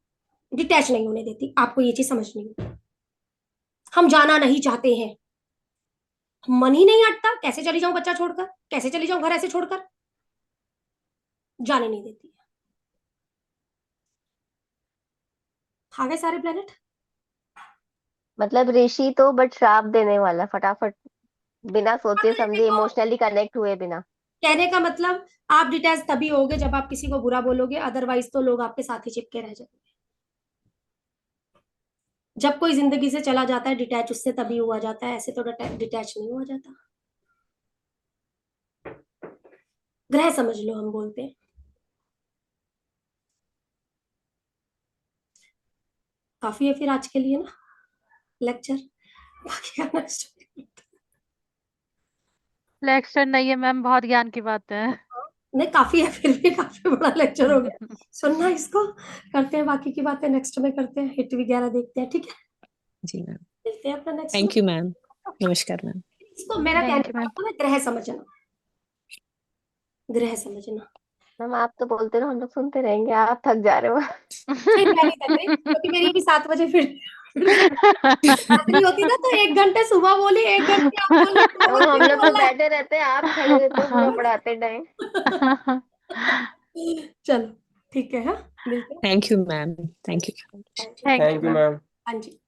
डिटैच नहीं होने देती, आपको ये चीज समझनी है। हम जाना नहीं चाहते हैं, मन ही नहीं हटता, कैसे चली जाऊं बच्चा छोड़कर, कैसे चली जाऊं घर ऐसे छोड़कर, जाने नहीं देती है। आ गए सारे प्लेनेट, मतलब ऋषि तो बट श्राप देने वाला फटाफट, बिना सोचे समझे, देखो, इमोशनली कनेक्ट हुए बिना। कहने का मतलब आप डिटैच तभी होगे जब आप किसी को बुरा बोलोगे, अदरवाइज तो लोग आपके साथ ही चिपके रह जाएंगे। जब कोई जिंदगी से चला जाता है डिटैच, उससे तभी हुआ जाता है, ऐसे तो डिटैच नहीं हुआ जाता। ग्रह समझ लो हम बोलते हैं। काफी है फिर आज के लिए ना लेक्चर, बाकी का नेक्स्ट। लेक्चर नहीं है मैम, बहुत ज्ञान की बात है। नहीं काफी है, फिर भी काफी बड़ा लेक्चर हो गया, सुनना इसको, करते हैं बाकी की बातें नेक्स्ट में करते हैं, हिट वगैरह देखते हैं, ठीक है, जी मैम, मिलते हैं अपना नेक्स्ट थैंक यू मैम, नमस्कार मैम। इसको मेरा थैंक कहने यू का मैम। मतलब है ग्रह समझना, ग्रह समझना। मैम आप तो बोलते रहो, हम लोग सुनते रहेंगे, आप थक जा रहे हो। नहीं मैं नहीं थक रही, क्योंकि मेरी भी 7 बजे फिर रात्रि होती ना, तो 1 घंटे सुबह बोली, 1 घंटे आप बोल रहे, 2 वो हम बजे लोग तो बोलना है। बैठे रहते हैं, आप खड़े रहते हो पूरा पढ़ाते टाइम। चलो ठीक है, हाँ मिलते हैं, thank you ma'am, thank you. Thank thank you you ma'am. Ma'am. हाँ जी।